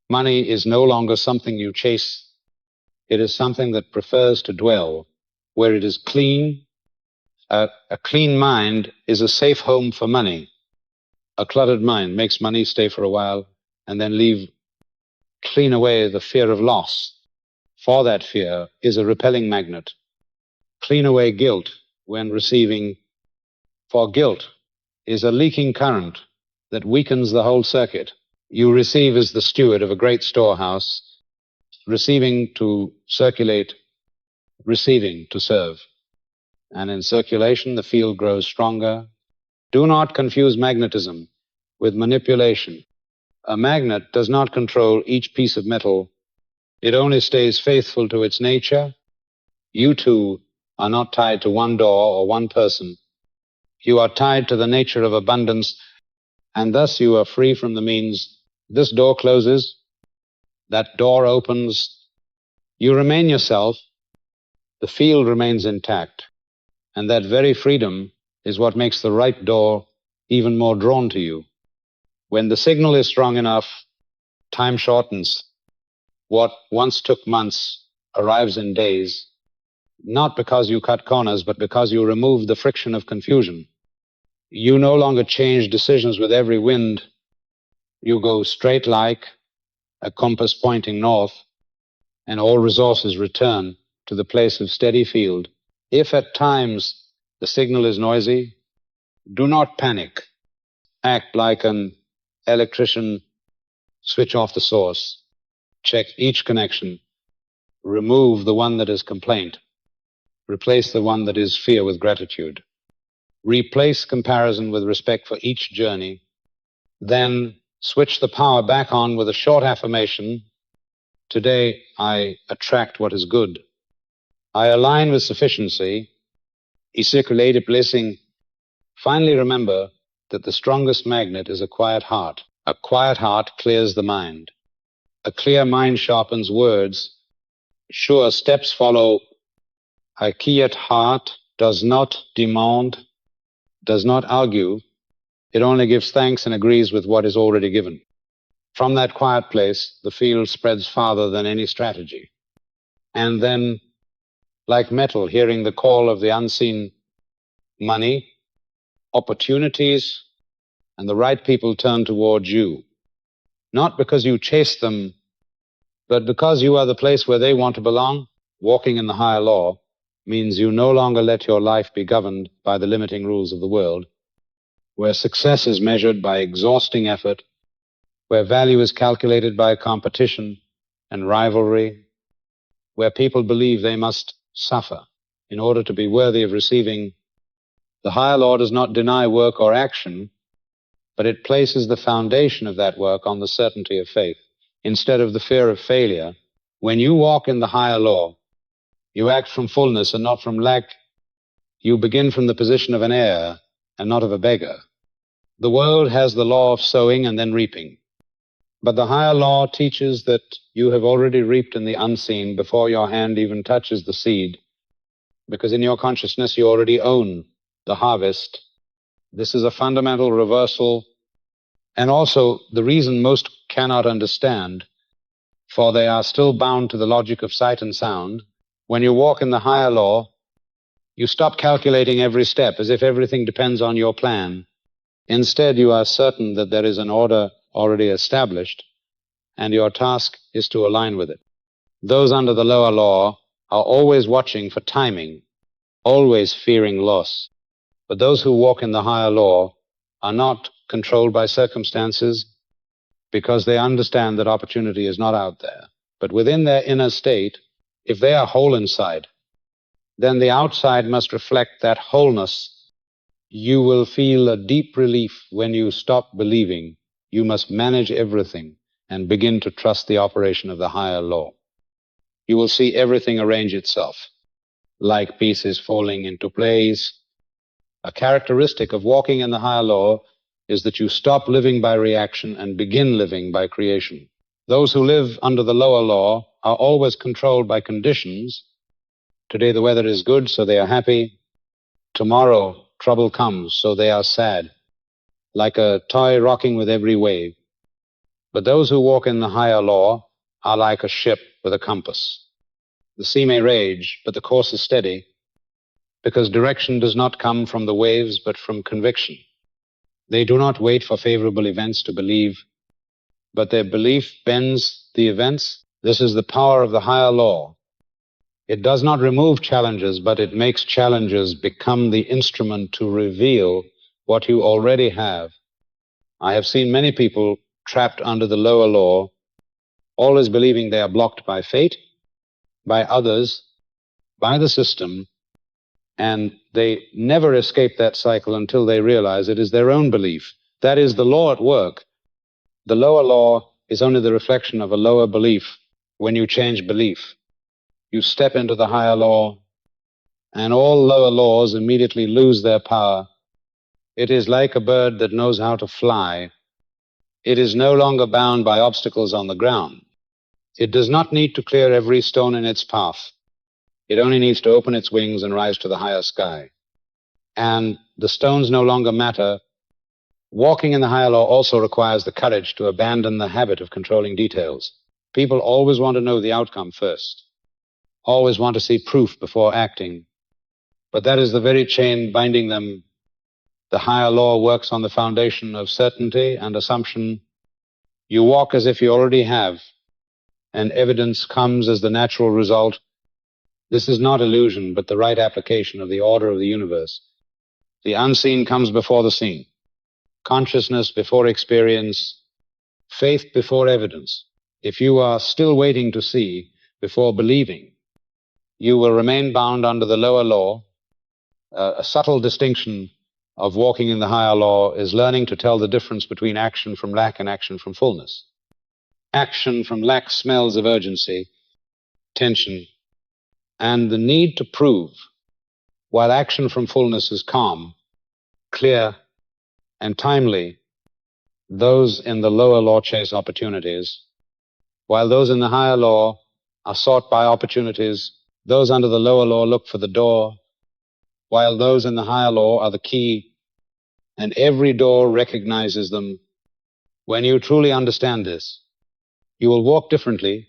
money is no longer something you chase. It is something that prefers to dwell where it is clean. A clean mind is a safe home for money. A cluttered mind makes money stay for a while and then leave. Clean away the fear of loss, for that fear is a repelling magnet. Clean away guilt when receiving, for guilt is a leaking current that weakens the whole circuit. You receive as the steward of a great storehouse, receiving to circulate, receiving to serve. And in circulation, the field grows stronger. Do not confuse magnetism with manipulation. A magnet does not control each piece of metal. It only stays faithful to its nature. You too are not tied to one door or one person. You are tied to the nature of abundance, and thus you are free from the means. This door closes, that door opens. You remain yourself. The field remains intact. And that very freedom is what makes the right door even more drawn to you. When the signal is strong enough, time shortens. What once took months arrives in days, not because you cut corners, but because you remove the friction of confusion. You no longer change decisions with every wind. You go straight like a compass pointing north, and all resources return to the place of steady field. If at times the signal is noisy, do not panic. Act like an electrician. Switch off the source. Check each connection. Remove the one that is complaint. Replace the one that is fear with gratitude. Replace comparison with respect for each journey. Then switch the power back on with a short affirmation. Today I attract what is good. I align with sufficiency. I circulate a blessing. Finally, remember that the strongest magnet is a quiet heart. A quiet heart clears the mind. A clear mind sharpens words. Sure steps follow. A quiet heart does not demand, does not argue. It only gives thanks and agrees with what is already given. From that quiet place, the field spreads farther than any strategy. And then, like metal hearing the call of the unseen, money, opportunities, and the right people turn towards you. Not because you chase them, but because you are the place where they want to belong. Walking in the higher law means you no longer let your life be governed by the limiting rules of the world, where success is measured by exhausting effort, where value is calculated by competition and rivalry, where people believe they must suffer in order to be worthy of receiving. The higher law does not deny work or action, but it places the foundation of that work on the certainty of faith instead of the fear of failure. When you walk in the higher law, you act from fullness and not from lack. You begin from the position of an heir and not of a beggar. The world has the law of sowing and then reaping. But the higher law teaches that you have already reaped in the unseen before your hand even touches the seed, because in your consciousness you already own the harvest. This is a fundamental reversal, and also the reason most cannot understand, for they are still bound to the logic of sight and sound. When you walk in the higher law, you stop calculating every step as if everything depends on your plan. Instead, you are certain that there is an order already established, and your task is to align with it. Those under the lower law are always watching for timing, always fearing loss. But those who walk in the higher law are not controlled by circumstances, because they understand that opportunity is not out there, but within their inner state. If they are whole inside, then the outside must reflect that wholeness. You will feel a deep relief when you stop believing you must manage everything and begin to trust the operation of the higher law. You will see everything arrange itself, like pieces falling into place. A characteristic of walking in the higher law is that you stop living by reaction and begin living by creation. Those who live under the lower law are always controlled by conditions. Today the weather is good, so they are happy. Tomorrow trouble comes, so they are sad, like a toy rocking with every wave. But those who walk in the higher law are like a ship with a compass. The sea may rage, but the course is steady, because direction does not come from the waves, but from conviction. They do not wait for favorable events to believe, but their belief bends the events. This is the power of the higher law. It does not remove challenges, but it makes challenges become the instrument to reveal what you already have. I have seen many people trapped under the lower law, always believing they are blocked by fate, by others, by the system, and they never escape that cycle until they realize it is their own belief. That is the law at work. The lower law is only the reflection of a lower belief. when you change belief. You step into the higher law, and all lower laws immediately lose their power. It is like a bird that knows how to fly. It is no longer bound by obstacles on the ground. It does not need to clear every stone in its path. It only needs to open its wings and rise to the higher sky. And the stones no longer matter. Walking in the higher law also requires the courage to abandon the habit of controlling details. People always want to know the outcome first, always want to see proof before acting. But that is the very chain binding them. The higher law works on the foundation of certainty and assumption. You walk as if you already have, and evidence comes as the natural result. This is not illusion, but the right application of the order of the universe. The unseen comes before the seen. Consciousness before experience, faith before evidence. If you are still waiting to see before believing, you will remain bound under the lower law. A subtle distinction of walking in the higher law is learning to tell the difference between action from lack and action from fullness. Action from lack smells of urgency, tension, and the need to prove, while action from fullness is calm, clear, and timely. Those in the lower law chase opportunities, while those in the higher law are sought by opportunities. Those under the lower law look for the door, while those in the higher law are the key, and every door recognizes them. When you truly understand this, you will walk differently,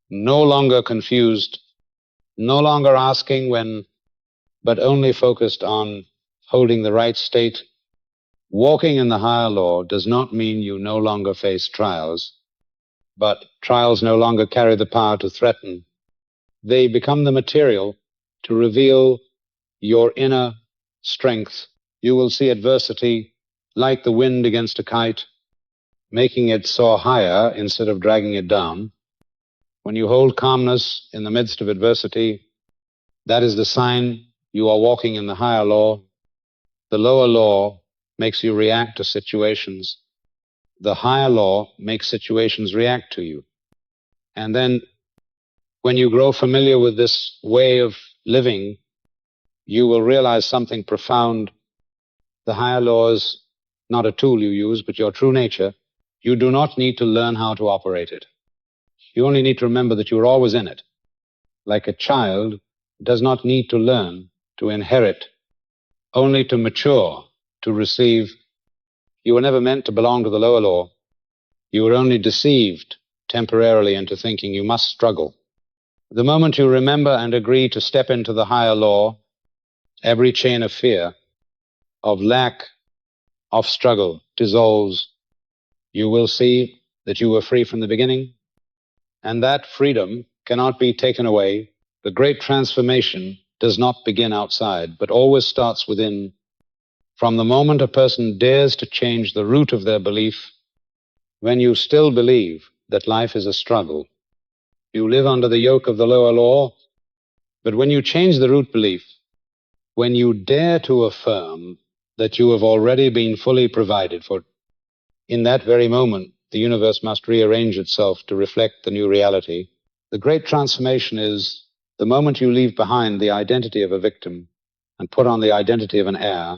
no longer confused, no longer asking when, but only focused on holding the right state. Walking in the higher law does not mean you no longer face trials, but trials no longer carry the power to threaten. They become the material to reveal your inner strength. You will see adversity like the wind against a kite, making it soar higher instead of dragging it down. When you hold calmness in the midst of adversity, that is the sign you are walking in the higher law. The lower law makes you react to situations. The higher law makes situations react to you. And then when you grow familiar with this way of living, you will realize something profound. The higher law is not a tool you use, but your true nature. You do not need to learn how to operate it. You only need to remember that you are always in it. Like a child does not need to learn to inherit, only to mature, to receive. You were never meant to belong to the lower law. You were only deceived temporarily into thinking you must struggle. The moment you remember and agree to step into the higher law, every chain of fear, of lack, of struggle dissolves. You will see that you were free from the beginning, and that freedom cannot be taken away. The great transformation does not begin outside, but always starts within. From the moment a person dares to change the root of their belief, when you still believe that life is a struggle, you live under the yoke of the lower law. But when you change the root belief, when you dare to affirm that you have already been fully provided for, in that very moment, the universe must rearrange itself to reflect the new reality. The great transformation is the moment you leave behind the identity of a victim and put on the identity of an heir.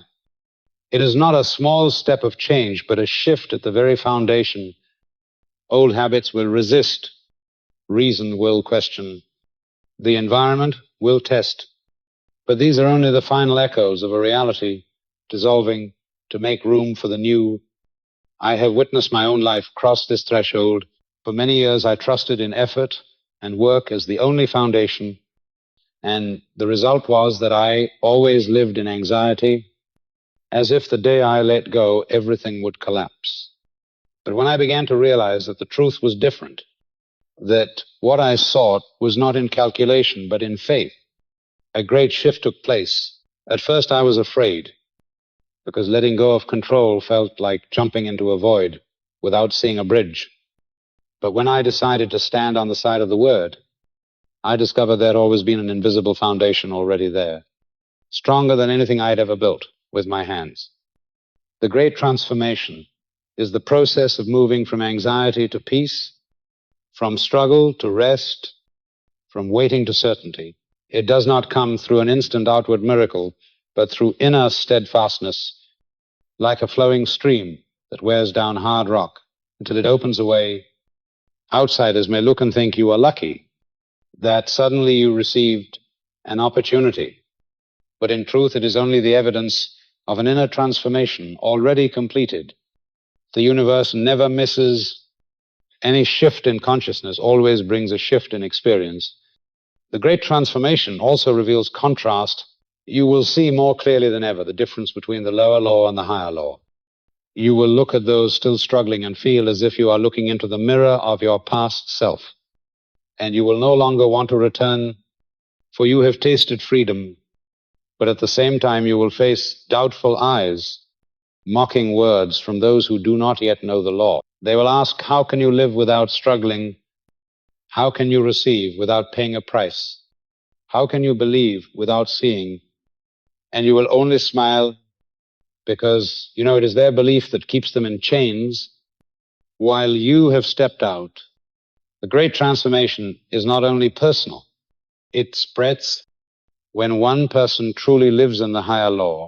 It is not a small step of change, but a shift at the very foundation. Old habits will resist. Reason will question. The environment will test. But these are only the final echoes of a reality dissolving to make room for the new. I have witnessed my own life cross this threshold. For many years I trusted in effort and work as the only foundation, and the result was that I always lived in anxiety, as if the day I let go, everything would collapse. But when I began to realize that the truth was different, that what I sought was not in calculation, but in faith, a great shift took place. At first I was afraid, because letting go of control felt like jumping into a void without seeing a bridge. But when I decided to stand on the side of the Word, I discovered there had always been an invisible foundation already there, stronger than anything I had ever built with my hands. The great transformation is the process of moving from anxiety to peace, From struggle to rest, from waiting to certainty. It does not come through an instant outward miracle, but through inner steadfastness, like a flowing stream that wears down hard rock until it opens a way. Outsiders may look and think you are lucky that suddenly you received an opportunity, but in truth it is only the evidence of an inner transformation already completed. The universe never misses any shift in consciousness, always brings a shift in experience. The great transformation also reveals contrast. You will see more clearly than ever the difference between the lower law and the higher law. You will look at those still struggling and feel as if you are looking into the mirror of your past self. And you will no longer want to return, for you have tasted freedom, but at the same time you will face doubtful eyes, mocking words from those who do not yet know the law. They will ask, how can you live without struggling? How can you receive without paying a price? How can you believe without seeing? And you will only smile because, it is their belief that keeps them in chains while you have stepped out. The great transformation is not only personal, it spreads. When one person truly lives in the higher law,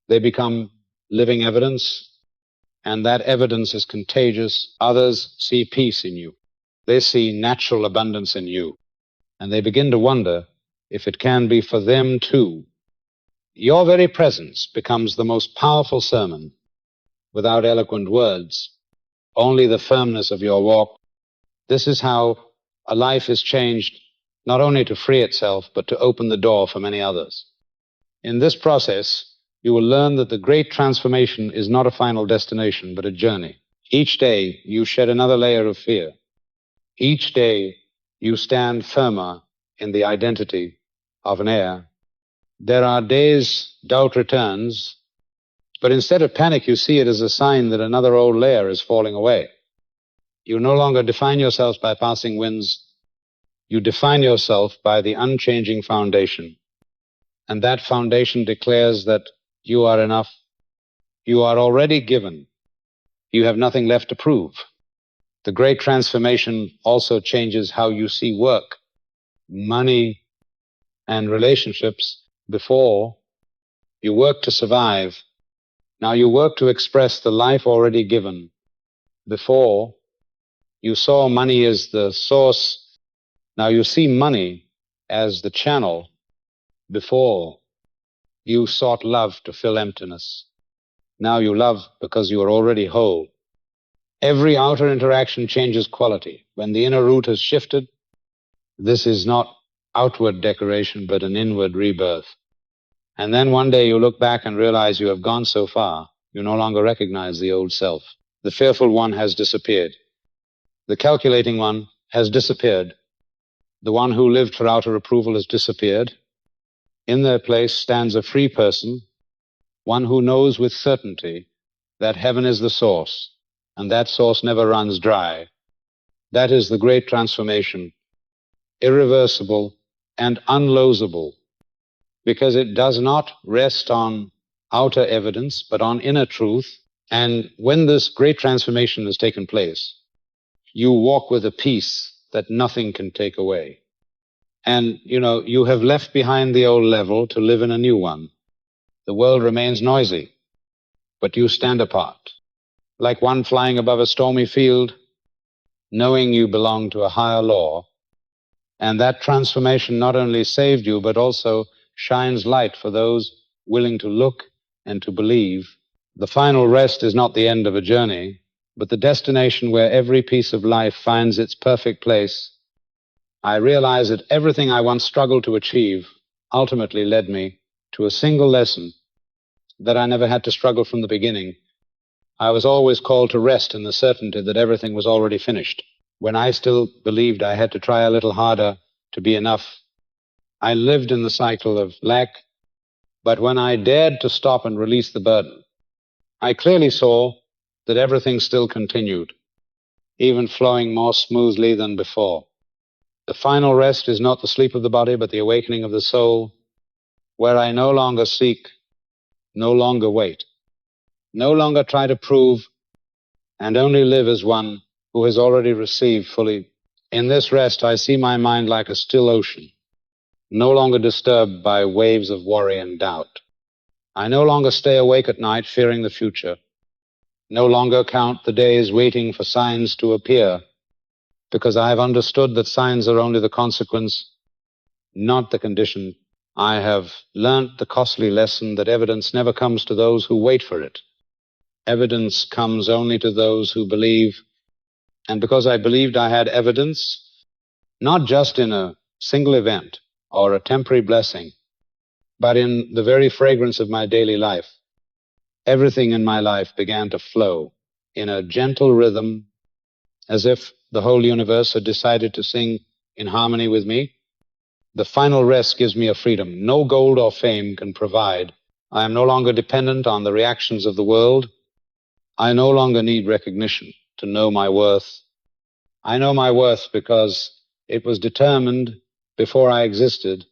they become living evidence, and that evidence is contagious. Others see peace in you. They see natural abundance in you, and they begin to wonder if it can be for them too. Your very presence becomes the most powerful sermon without eloquent words, only the firmness of your walk. This is how a life is changed, not only to free itself, but to open the door for many others. In this process, you will learn that the great transformation is not a final destination, but a journey. Each day, you shed another layer of fear. Each day, you stand firmer in the identity of an heir. There are days doubt returns, but instead of panic, you see it as a sign that another old layer is falling away. You no longer define yourselves by passing winds. You define yourself by the unchanging foundation. And that foundation declares that you are enough. You are already given. You have nothing left to prove. The great transformation also changes how you see work, money, and relationships. Before, you worked to survive. Now you work to express the life already given. Before, you saw money as the source. Now you see money as the channel. Before, you sought love to fill emptiness. Now you love because you are already whole. Every outer interaction changes quality. When the inner root has shifted, this is not outward decoration, but an inward rebirth. And then one day you look back and realize you have gone so far, you no longer recognize the old self. The fearful one has disappeared. The calculating one has disappeared. The one who lived for outer approval has disappeared. In their place stands a free person, one who knows with certainty that heaven is the source, and that source never runs dry. That is the great transformation, irreversible and unlosable, because it does not rest on outer evidence, but on inner truth. And when this great transformation has taken place, you walk with a peace that nothing can take away. And, you have left behind the old level to live in a new one. The world remains noisy, but you stand apart, like one flying above a stormy field, knowing you belong to a higher law. And that transformation not only saved you, but also shines light for those willing to look and to believe. The final rest is not the end of a journey, but the destination where every piece of life finds its perfect place. I realize that everything I once struggled to achieve ultimately led me to a single lesson, that I never had to struggle from the beginning. I was always called to rest in the certainty that everything was already finished. When I still believed I had to try a little harder to be enough, I lived in the cycle of lack. But when I dared to stop and release the burden, I clearly saw that everything still continued, even flowing more smoothly than before. The final rest is not the sleep of the body, but the awakening of the soul, where I no longer seek, no longer wait, no longer try to prove, and only live as one who has already received fully In this rest, I see my mind like a still ocean, no longer disturbed by waves of worry and doubt. I no longer stay awake at night fearing the future, no longer count the days waiting for signs to appear, because I have understood that signs are only the consequence, not the condition. I have learnt the costly lesson that evidence never comes to those who wait for it. Evidence comes only to those who believe. And because I believed I had evidence, not just in a single event or a temporary blessing, but in the very fragrance of my daily life, everything in my life began to flow in a gentle rhythm, as if the whole universe had decided to sing in harmony with me. The final rest gives me a freedom no gold or fame can provide. I am no longer dependent on the reactions of the world. I no longer need recognition to know my worth. I know my worth because it was determined before I existed.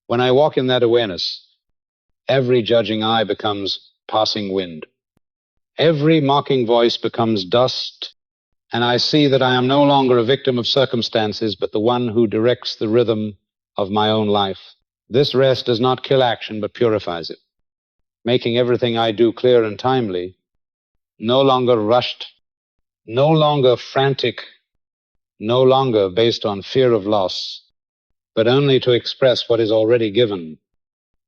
When I walk in that awareness, every judging eye becomes passing wind. Every mocking voice becomes dust, and I see that I am no longer a victim of circumstances, but the one who directs the rhythm of my own life. This rest does not kill action, but purifies it, making everything I do clear and timely, no longer rushed, no longer frantic, no longer based on fear of loss, but only to express what is already given.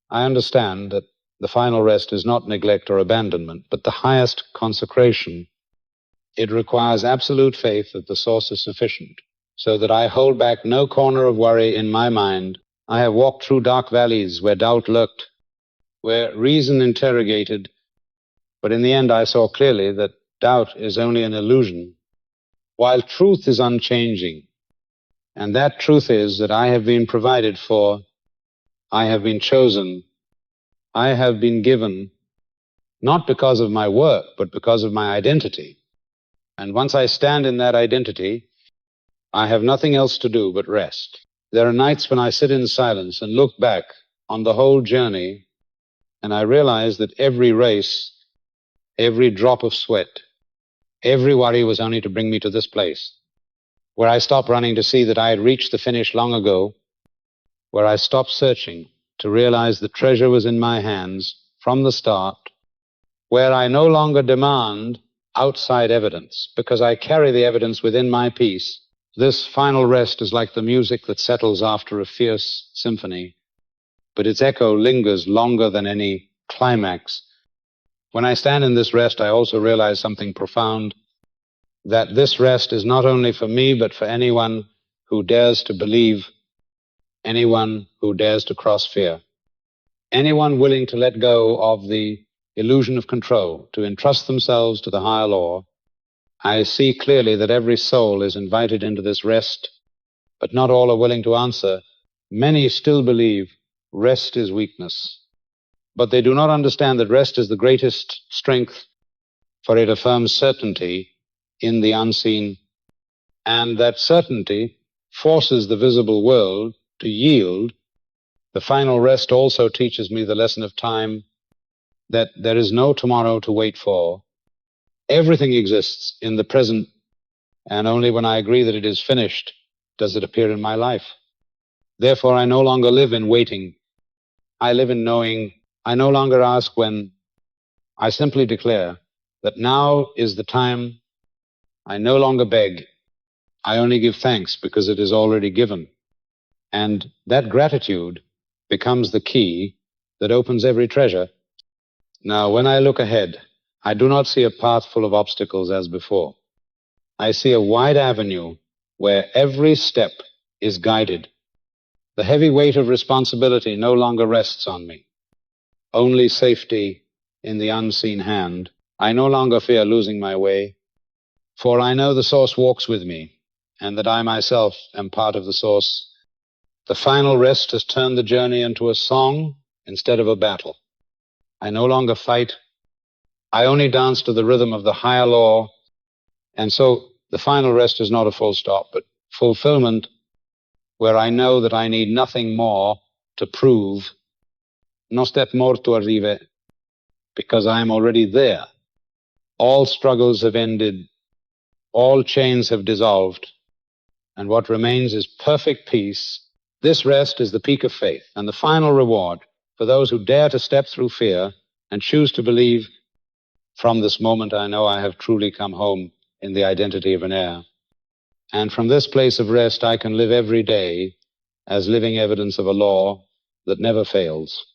I understand that the final rest is not neglect or abandonment, but the highest consecration. It requires absolute faith that the source is sufficient, so that I hold back no corner of worry in my mind. I have walked through dark valleys where doubt lurked, where reason interrogated, but in the end I saw clearly that doubt is only an illusion, while truth is unchanging. And that truth is that I have been provided for, I have been chosen, I have been given, not because of my work, but because of my identity. And once I stand in that identity, I have nothing else to do but rest. There are nights when I sit in silence and look back on the whole journey, and I realize that every race, every drop of sweat, every worry was only to bring me to this place, where I stopped running to see that I had reached the finish long ago, where I stopped searching to realize the treasure was in my hands from the start, where I no longer demand outside evidence, because I carry the evidence within my peace. This final rest is like the music that settles after a fierce symphony, but its echo lingers longer than any climax. When I stand in this rest, I also realize something profound, that this rest is not only for me, but for anyone who dares to believe, anyone who dares to cross fear, anyone willing to let go of the illusion of control, to entrust themselves to the higher law. I see clearly that every soul is invited into this rest, but not all are willing to answer. Many still believe rest is weakness, but they do not understand that rest is the greatest strength, for it affirms certainty in the unseen, and that certainty forces the visible world to yield. The final rest also teaches me the lesson of time, that there is no tomorrow to wait for. Everything exists in the present, and only when I agree that it is finished does it appear in my life. Therefore, I no longer live in waiting. I live in knowing. I no longer ask when. I simply declare that now is the time. I no longer beg. I only give thanks because it is already given. And that gratitude becomes the key that opens every treasure. Now, when I look ahead, I do not see a path full of obstacles as before. I see a wide avenue where every step is guided. The heavy weight of responsibility no longer rests on me. Only safety in the unseen hand. I no longer fear losing my way, for I know the source walks with me, and that I myself am part of the source. The final rest has turned the journey into a song instead of a battle. I no longer fight. I only dance to the rhythm of the higher law. And so the final rest is not a full stop, but fulfillment, where I know that I need nothing more to prove. Non step morto arrive, because I am already there. All struggles have ended. All chains have dissolved. and what remains is perfect peace. This rest is the peak of faith and the final reward for those who dare to step through fear and choose to believe, from this moment I know I have truly come home in the identity of an heir. And from this place of rest I can live every day as living evidence of a law that never fails.